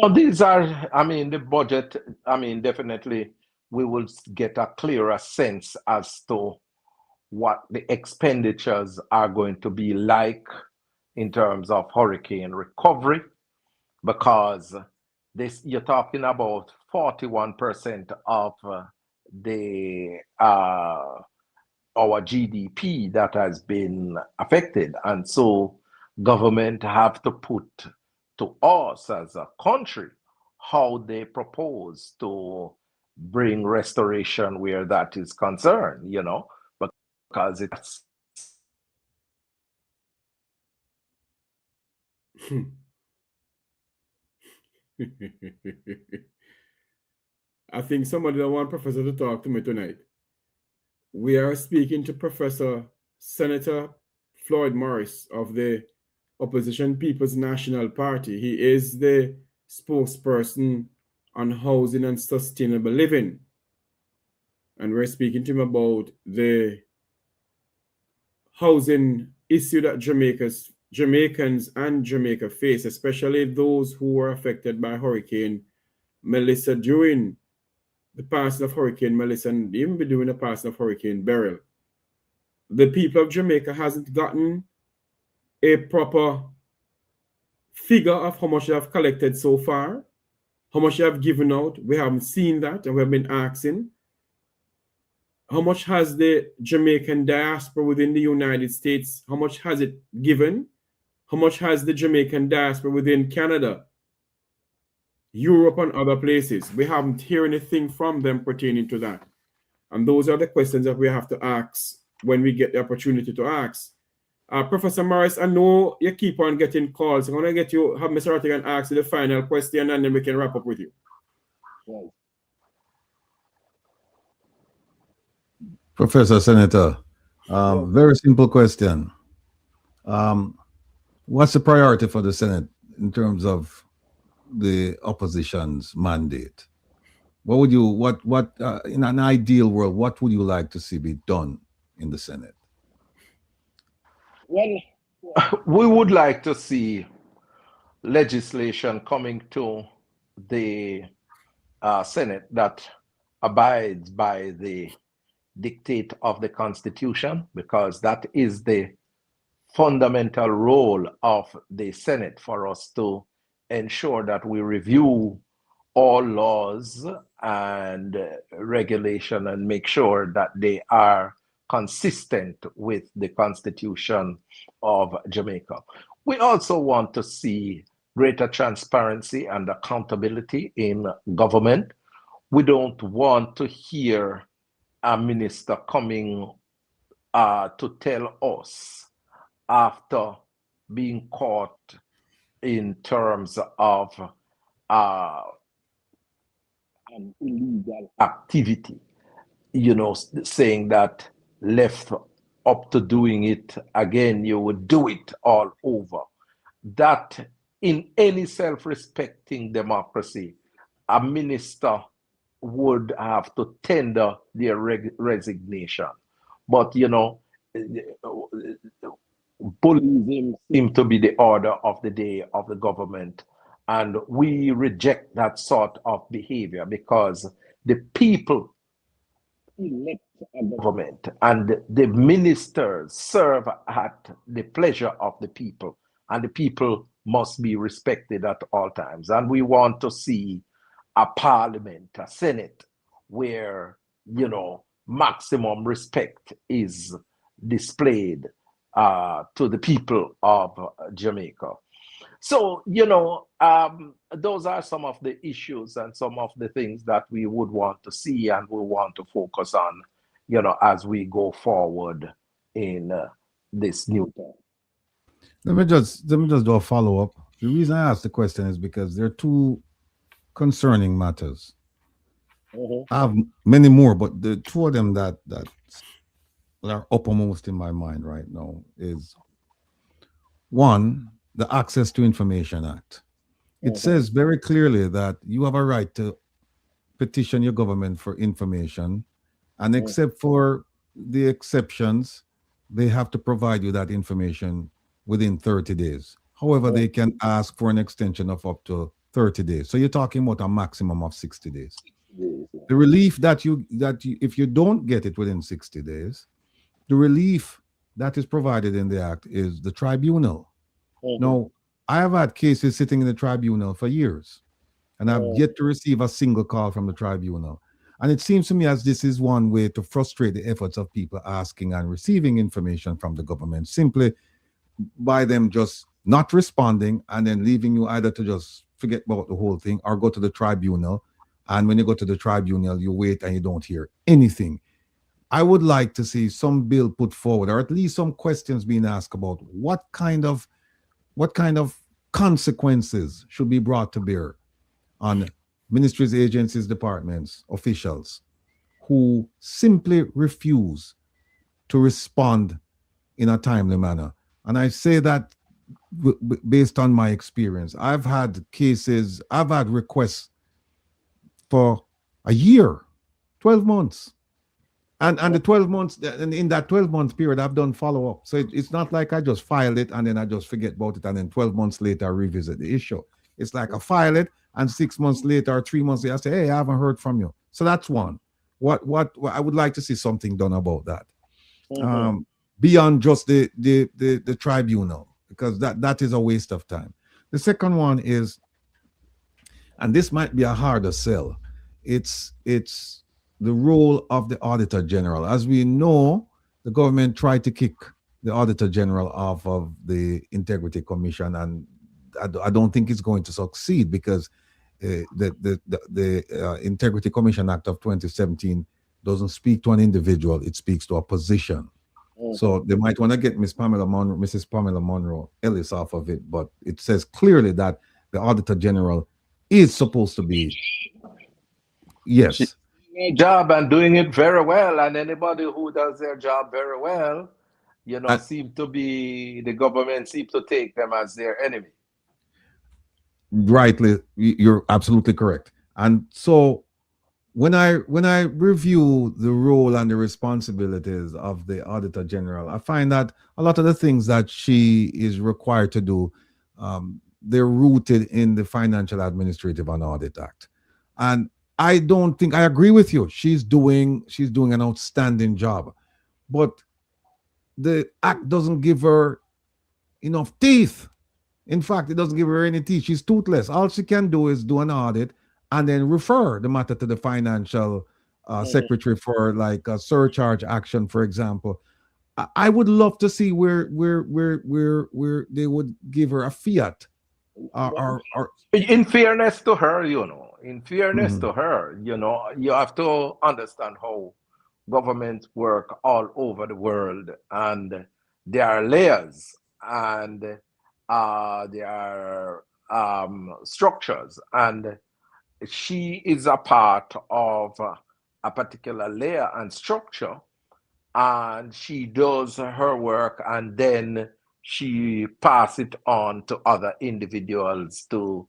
[SPEAKER 3] well, these are, I mean, the budget, I mean, definitely we will get a clearer sense as to what the expenditures are going to be like in terms of hurricane recovery, because this, you're talking about 41% of the our GDP that has been affected, and so government have to put to us as a country how they propose to bring restoration where that is concerned, you know, because it's
[SPEAKER 2] I think somebody don't want Professor to talk to me tonight. We are speaking to Professor Senator Floyd Morris of the Opposition People's National Party. He is the spokesperson on housing and sustainable living. And we're speaking to him about the housing issue that Jamaicans and Jamaica face, especially those who were affected by Hurricane Melissa during the passing of Hurricane Melissa and even during the passing of Hurricane Beryl. The people of Jamaica hasn't gotten a proper figure of how much they have collected so far, how much they have given out. We haven't seen that, and we have been asking. How much has the Jamaican diaspora within the United States, how much has it given? How much has the Jamaican diaspora within Canada, Europe, and other places? We haven't heard anything from them pertaining to that. And those are the questions that we have to ask when we get the opportunity to ask. Professor Morris, I know you keep on getting calls. I'm going to have Mr. Rattigan ask you the final question, and then we can wrap up with you.
[SPEAKER 3] Right.
[SPEAKER 5] Professor Senator, very simple question. What's the priority for the Senate in terms of the opposition's mandate? What would you, in an ideal world, what would you like to see be done in the Senate?
[SPEAKER 3] Well, we would like to see legislation coming to the Senate that abides by the dictate of the Constitution, because that is the fundamental role of the Senate, for us to ensure that we review all laws and regulation and make sure that they are consistent with the Constitution of Jamaica. We also want to see greater transparency and accountability in government. We don't want to hear a minister coming to tell us after being caught in terms of an illegal activity, you know, saying that left up to doing it again, you would do it all over. That in any self-respecting democracy, a minister would have to tender their resignation. But, you know, bullyism seems to be the order of the day of the government. And we reject that sort of behavior because the people elect a government and the ministers serve at the pleasure of the people, and the people must be respected at all times. And we want to see a parliament, a senate, where, maximum respect is displayed to the people of Jamaica. So, those are some of the issues and some of the things that we would want to see and we want to focus on, as we go forward in this new term.
[SPEAKER 5] Let me just do a follow up. The reason I asked the question is because there are two concerning matters. I have many more, but the two of them that are uppermost in my mind right now is one, the Access to Information Act. It says very clearly that you have a right to petition your government for information, and except for the exceptions, they have to provide you that information within 30 days. However, they can ask for an extension of up to 30 days. So you're talking about a maximum of 60 days. The relief that you if you don't get it within 60 days, the relief that is provided in the act is the tribunal. Now, I have had cases sitting in the tribunal for years, and I've yet to receive a single call from the tribunal. And it seems to me as this is one way to frustrate the efforts of people asking and receiving information from the government, simply by them just not responding and then leaving you either to just forget about the whole thing or go to the tribunal. And when you go to the tribunal, you wait and you don't hear anything. I would like to see some bill put forward, or at least some questions being asked about what kind of consequences should be brought to bear on ministries, agencies, departments, officials who simply refuse to respond in a timely manner. And I say that based on my experience. I've had requests for a year, 12 months. And the 12 months, and in that 12-month period, I've done follow-up. So it's not like I just filed it and then I just forget about it, and then 12 months later I revisit the issue. It's like I file it, and 6 months later or 3 months later, I say, hey, I haven't heard from you. So that's one. What I would like to see something done about that. Beyond just the tribunal, because that is a waste of time. The second one is, and this might be a harder sell, it's the role of the Auditor General. As we know, the government tried to kick the Auditor General off of the Integrity Commission, and I don't think it's going to succeed because the Integrity Commission Act of 2017 doesn't speak to an individual, it speaks to a position. So they might want to get Mrs. Pamela Monroe Ellis off of it, but it says clearly that the Auditor General is supposed to be, yes,
[SPEAKER 3] job and doing it very well, and anybody who does their job very well, the government seems to take them as their enemy.
[SPEAKER 5] Rightly, you're absolutely correct. And so when I review the role and the responsibilities of the Auditor General, I find that a lot of the things that she is required to do, they're rooted in the Financial Administrative and Audit Act. And I don't think, I agree with you, she's doing an outstanding job, but the act doesn't give her enough teeth. In fact, it doesn't give her any teeth. She's toothless. All she can do is do an audit and then refer the matter to the financial secretary for like a surcharge action, for example. I would love to see where they would give her a fiat.
[SPEAKER 3] In fairness to her, to her, you have to understand how governments work all over the world, and there are layers and there are structures, and she is a part of a particular layer and structure, and she does her work and then she pass it on to other individuals to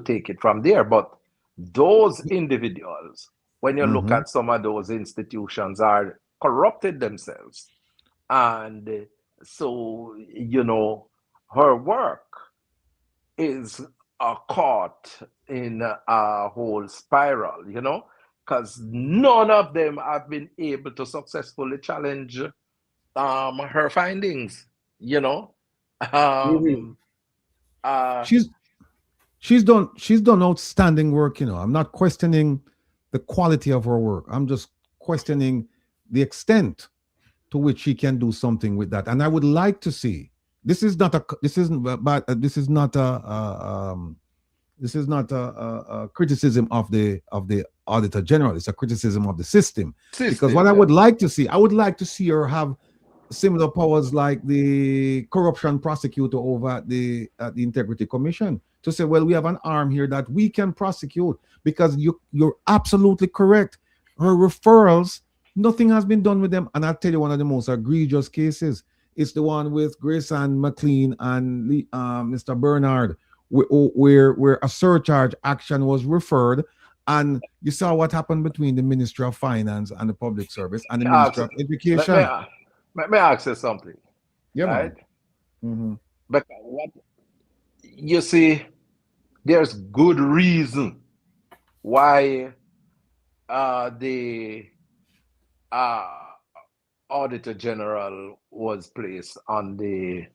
[SPEAKER 3] take it from there. But those individuals, when you look at some of those institutions, are corrupted themselves. And so, her work is caught in a whole spiral, because none of them have been able to successfully challenge her findings,
[SPEAKER 2] Mhm.
[SPEAKER 3] Um, uh,
[SPEAKER 5] She's she's done outstanding work. I'm not questioning the quality of her work. I'm just questioning the extent to which she can do something with that. And I would like to see. This isn't but this is not a criticism of the auditor general. It's a criticism of the system. Because what
[SPEAKER 3] system,
[SPEAKER 5] I
[SPEAKER 3] yeah.
[SPEAKER 5] would like to see, I would like to see her have similar powers like the corruption prosecutor over at the Integrity Commission, to say, well, we have an arm here that we can prosecute, because you're absolutely correct. Her referrals, nothing has been done with them. And I'll tell you one of the most egregious cases. It's the one with Grace Ann McLean and Mr. Bernard, where a surcharge action was referred, and you saw what happened between the Ministry of Finance and the Public Service and the
[SPEAKER 3] Ask,
[SPEAKER 5] Ministry of
[SPEAKER 3] let me,
[SPEAKER 5] Education.
[SPEAKER 3] let me ask you something,
[SPEAKER 5] Yeah,
[SPEAKER 3] right?
[SPEAKER 5] man. Mm-hmm.
[SPEAKER 3] But what you see, there's good reason why the uh, Auditor General was placed on the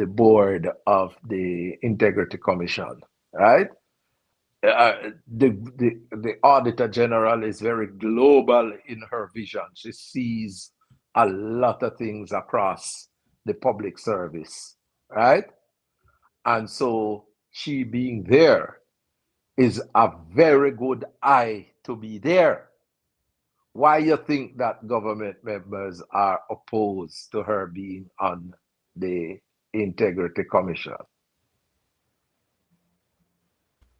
[SPEAKER 3] board of the Integrity Commission, right? The Auditor General is very global in her vision. She sees a lot of things across the public service, right? And so she being there is a very good eye to be there. Why you think that government members are opposed to her being on the Integrity Commission?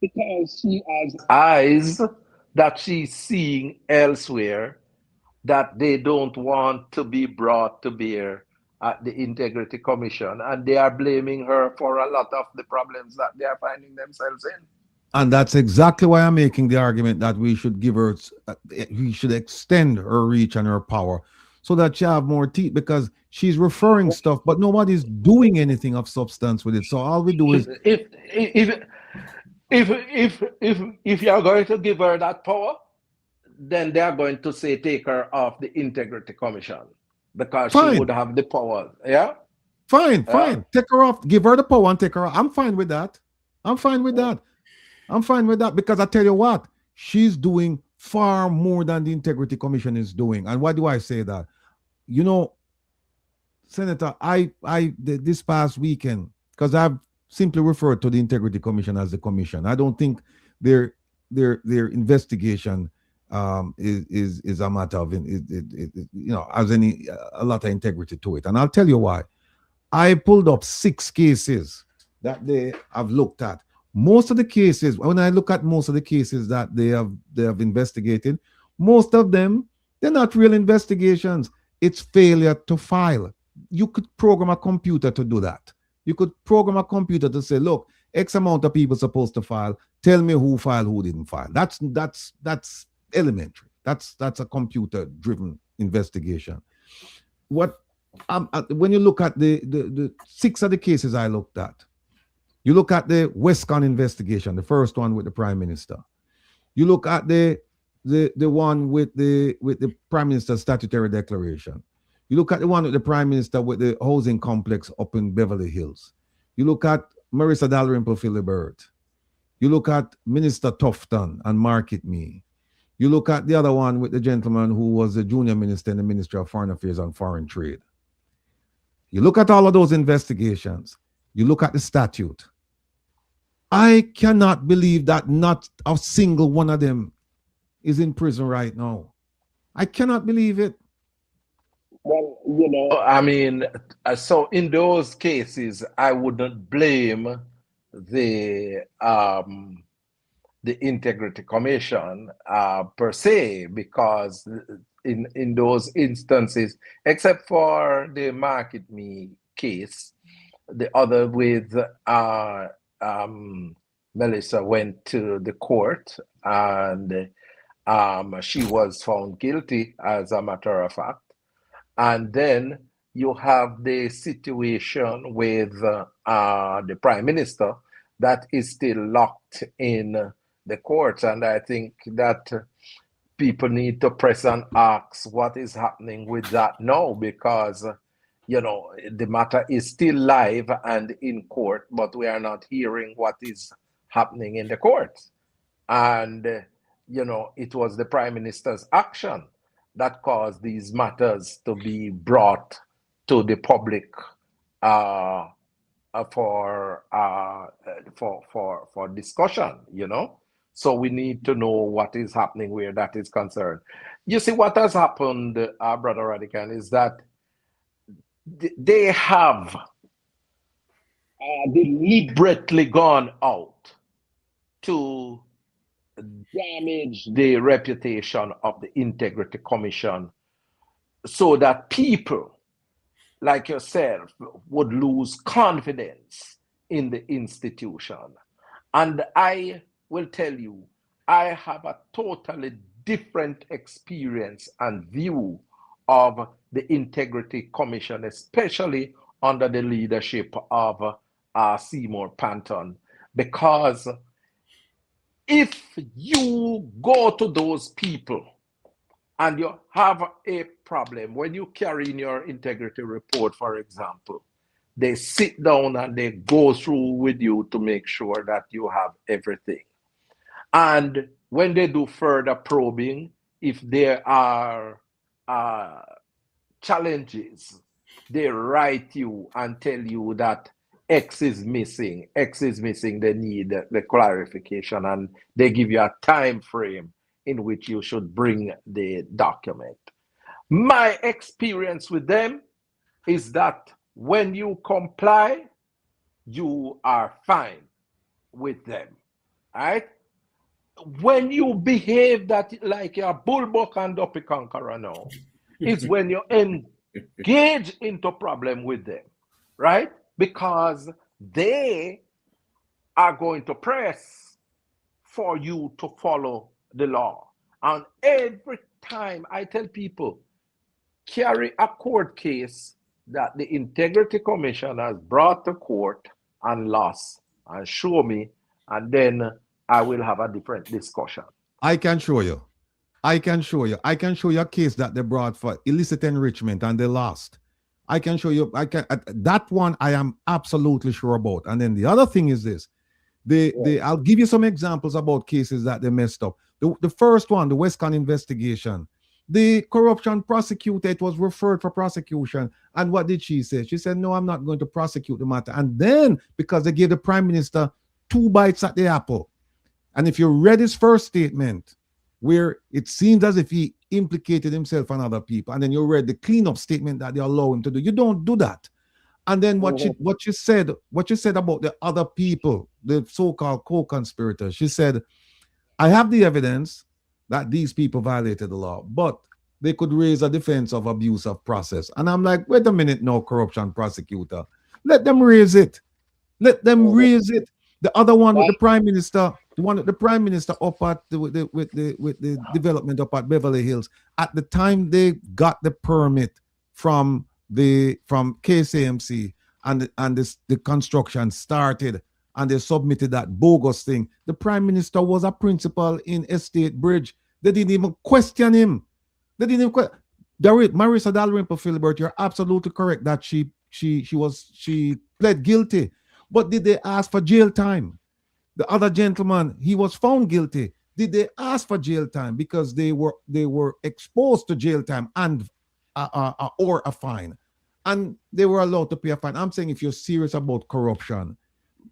[SPEAKER 3] Because she has eyes that she's seeing elsewhere that they don't want to be brought to bear at the Integrity Commission, and they are blaming her for a lot of the problems that they are finding themselves in.
[SPEAKER 5] And that's exactly why I'm making the argument that we should give her, we should extend her reach and her power so that she have more teeth, because she's referring stuff, but nobody's doing anything of substance with it. So all we do is,
[SPEAKER 3] If you are going to give her that power, then they are going to say take her off the Integrity Commission because she
[SPEAKER 5] fine,
[SPEAKER 3] would have the power. Yeah,
[SPEAKER 5] fine,
[SPEAKER 3] yeah.
[SPEAKER 5] fine. Take her off, give her the power and take her off. I'm fine with that. I'm fine with that. I'm fine with that, because I tell you what, she's doing far more than the Integrity Commission is doing. And why do I say that? Senator, this past weekend, because I've simply referred to the Integrity Commission as the commission. I don't think their investigation is a matter of has a lot of integrity to it. And I'll tell you why. I pulled up 6 cases that they have looked at. Most of the cases, when I look at most of the cases that they have investigated, most of them, they're not real investigations. It's failure to file. You could program a computer to do that. You could program a computer to say, look, X amount of people supposed to file. Tell me who filed, who didn't file. That's elementary. That's a computer-driven investigation. When you look at the 6 of the cases I looked at, you look at the Westcon investigation, the first one with the Prime Minister. You look at the one with the Prime Minister's statutory declaration. You look at the one with the Prime Minister with the housing complex up in Beverly Hills. You look at Marissa Dalrymple Philibert. You look at Minister Tufton and Market Me. You look at the other one with the gentleman who was the junior minister in the Ministry of Foreign Affairs and Foreign Trade. You look at all of those investigations. You look at the statute. I cannot believe that not a single one of them is in prison right now. I cannot believe it.
[SPEAKER 3] Well, I mean, so in those cases, I wouldn't blame the Integrity Commission per se, because in those instances, except for the Market Me case, the other with Melissa went to the court and she was found guilty, as a matter of fact. And then you have the situation with the Prime Minister that is still locked in the courts. And I think that people need to press and ask what is happening with that now, because the matter is still live and in court, but we are not hearing what is happening in the courts. And it was the Prime Minister's action that caused these matters to be brought to the public for discussion. So we need to know what is happening where that is concerned. You see, what has happened, Brother Rattigan, is that they have deliberately gone out to damage the reputation of the Integrity Commission so that people like yourself would lose confidence in the institution. And I will tell you, I have a totally different experience and view of the Integrity Commission, especially under the leadership of Seymour Panton, because if you go to those people and you have a problem, when you carry in your integrity report, for example, they sit down and they go through with you to make sure that you have everything. And when they do further probing, if there are challenges, they write you and tell you that X is missing, they need the clarification, and they give you a time frame in which you should bring the document. My experience with them is that when you comply, you are fine with them, right? When you behave that like you're bullbuck and duppy conqueror now, is when you engage into problem with them, right? Because they are going to press for you to follow the law. And every time I tell people, carry a court case that the Integrity Commission has brought to court and lost, and show me, and then I will have a different discussion.
[SPEAKER 5] I can show you. I can show you a case that they brought for illicit enrichment and they lost. I can show you. That one I am absolutely sure about. And then the other thing is this: I'll give you some examples about cases that they messed up. The first one, the Westcon investigation, the corruption prosecutor, it was referred for prosecution. And what did she say? She said, "No, I'm not going to prosecute the matter." And then because they gave the Prime Minister 2 bites at the apple, and if you read his first statement, where it seems as if he implicated himself and other people, and then you read the cleanup statement that they allow him to do. You don't do that. And then what you said about the other people, the so-called co-conspirators, she said, I have the evidence that these people violated the law, but they could raise a defense of abuse of process. And I'm like, wait a minute, no, corruption prosecutor. Let them raise it. Let them raise it. The other one with the Prime Minister, the one with the Prime Minister up at with the development up at Beverly Hills, at the time they got the permit from KCMC and the construction started and they submitted that bogus thing, the Prime Minister was a principal in Estate Bridge. They didn't even question him. They didn't even question. Marisa Dalrymple Philibert, you're absolutely correct that she pled guilty. But did they ask for jail time? The other gentleman, he was found guilty. Did they ask for jail time? Because they were exposed to jail time and or a fine, and they were allowed to pay a fine. I'm saying if you're serious about corruption,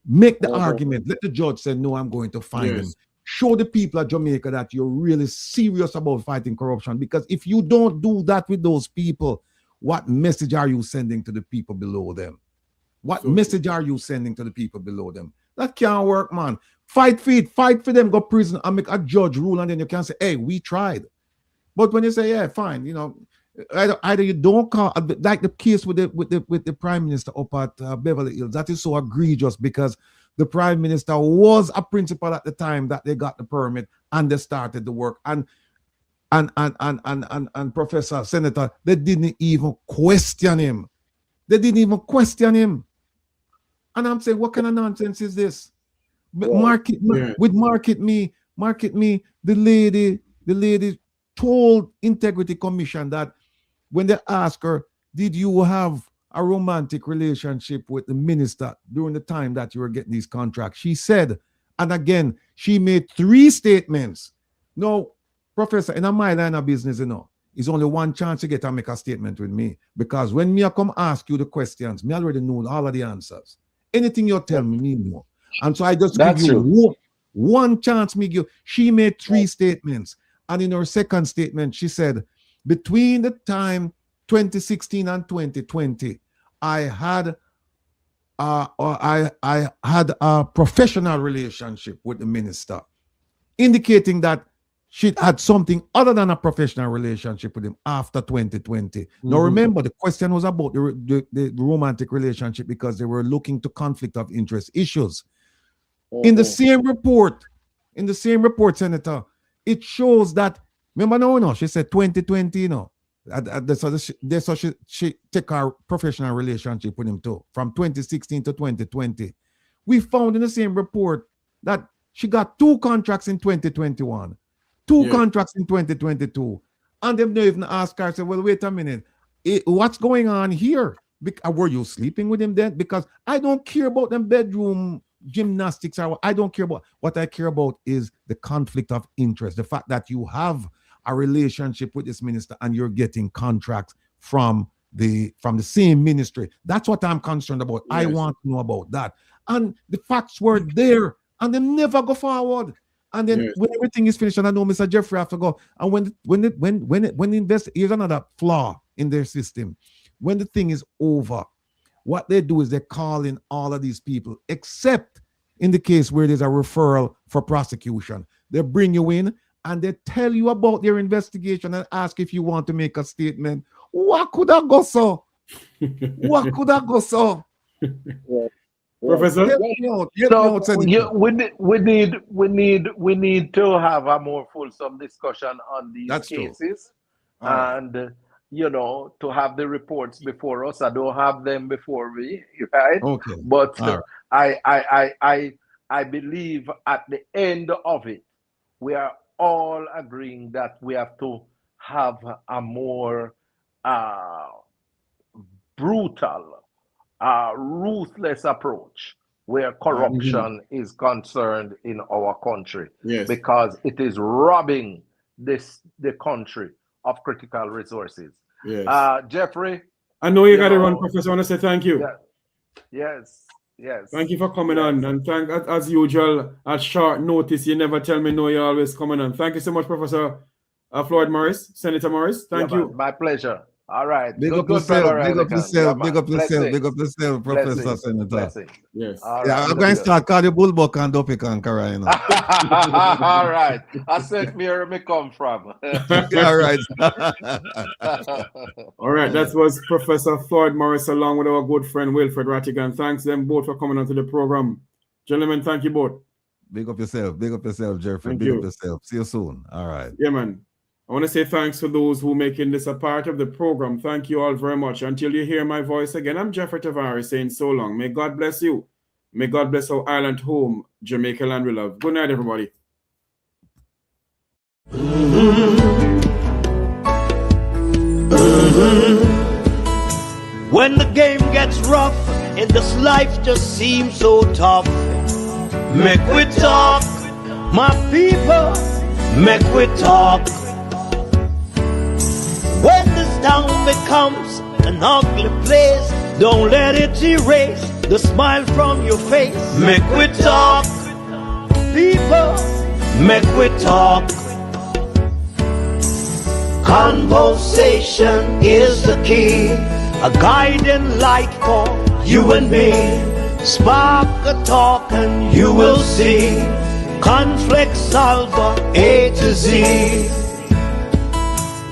[SPEAKER 5] make the argument. Let the judge say, no, I'm going to fine him. Show the people of Jamaica that you're really serious about fighting corruption. Because if you don't do that with those people, what message are you sending to the people below them? What message are you sending to the people below them? That can't work, man. Fight for them, go prison and make a judge rule, and then you can say, hey, we tried. But when you say, yeah, fine, either you don't call, like the case with the Prime Minister up at Beverly Hills, that is so egregious because the Prime Minister was a principal at the time that they got the permit and they started the work. And and Professor Senator, they didn't even question him. And I'm saying, what kind of nonsense is this? Market me. The lady told Integrity Commission that when they asked her, did you have a romantic relationship with the minister during the time that you were getting these contracts? She said, and again, she made 3 statements. No, Professor, in my line of business, it's only one chance you get to make a statement with me. Because when me come ask you the questions, me already know all of the answers. Anything you tell me know. And so I just give you one chance me give. She made 3 statements. And in her second statement, she said, between the time 2016 and 2020, I had a professional relationship with the minister, indicating that she had something other than a professional relationship with him after 2020. Now remember, the question was about the romantic relationship because they were looking to conflict of interest issues. In the same report, Senator, it shows that, remember she said 2020, so she take her professional relationship with him too, from 2016 to 2020. We found in the same report that she got 2 contracts in 2021, 2 contracts in 2022. And they've not even asked her, say, well, wait a minute, what's going on here? Were you sleeping with him then? Because I don't care about them bedroom gymnastics. I don't care about. What I care about is the conflict of interest, the fact that you have a relationship with this minister and you're getting contracts from the same ministry. That's what I'm concerned about. I want to know about that. And the facts were there and they never go forward. And then when everything is finished, and I know Mr. Jeffrey have to go. And when invest, here's another flaw in their system. When the thing is over, what they do is they call in all of these people, except in the case where there's a referral for prosecution. They bring you in and they tell you about their investigation and ask if you want to make a statement. What could I go so?
[SPEAKER 2] Professor,
[SPEAKER 3] we need to have a more fulsome discussion on these cases, and to have the reports before us. I don't have them before me, right? Okay. But I believe at the end of it, we are all agreeing that we have to have a more brutal, ruthless approach where corruption is concerned in our country, because it is robbing the country of critical resources. Jeffrey,
[SPEAKER 2] I know you got to run, Professor. I want to say thank you.
[SPEAKER 3] Yes.
[SPEAKER 2] Thank you for coming on, and thank, as usual, at short notice. You never tell me no. You're always coming on. Thank you so much, Professor Floyd Morris, Senator Morris. Thank you.
[SPEAKER 3] My pleasure. All right.
[SPEAKER 5] Big up yourself, Professor Senator.
[SPEAKER 2] Yes.
[SPEAKER 5] Right, I'm going to start calling you Bullbuck and Dopik and Carolina.
[SPEAKER 3] All right. I said where me come from.
[SPEAKER 5] All right.
[SPEAKER 2] All right. That was Professor Floyd Morris along with our good friend Wilfred Rattigan. Thanks them both for coming onto the program. Gentlemen, thank you both.
[SPEAKER 5] Big up yourself, Jeffrey. Big up yourself. See you soon. All right.
[SPEAKER 2] Yeah, man. I want to say thanks to those who making this a part of the program. Thank you all very much. Until you hear my voice again, I'm Jeffrey Tavares saying so long. May God bless you. May God bless our island home, Jamaica land we love. Good night, everybody.
[SPEAKER 6] When the game gets rough and this life just seems so tough, make we talk, my people, make we talk. When this town becomes an ugly place, don't let it erase the smile from your face. Make we talk, people, make we talk. Conversation is the key, a guiding light for you and me. Spark a talk and you will see. Conflict solver A to Z.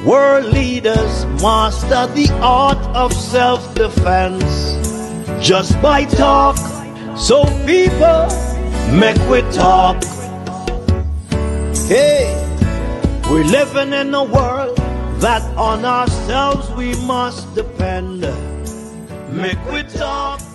[SPEAKER 6] World leaders master the art of self-defense just by talk. So people, make we talk. Hey, We're living in a world that on ourselves we must depend. Make we talk.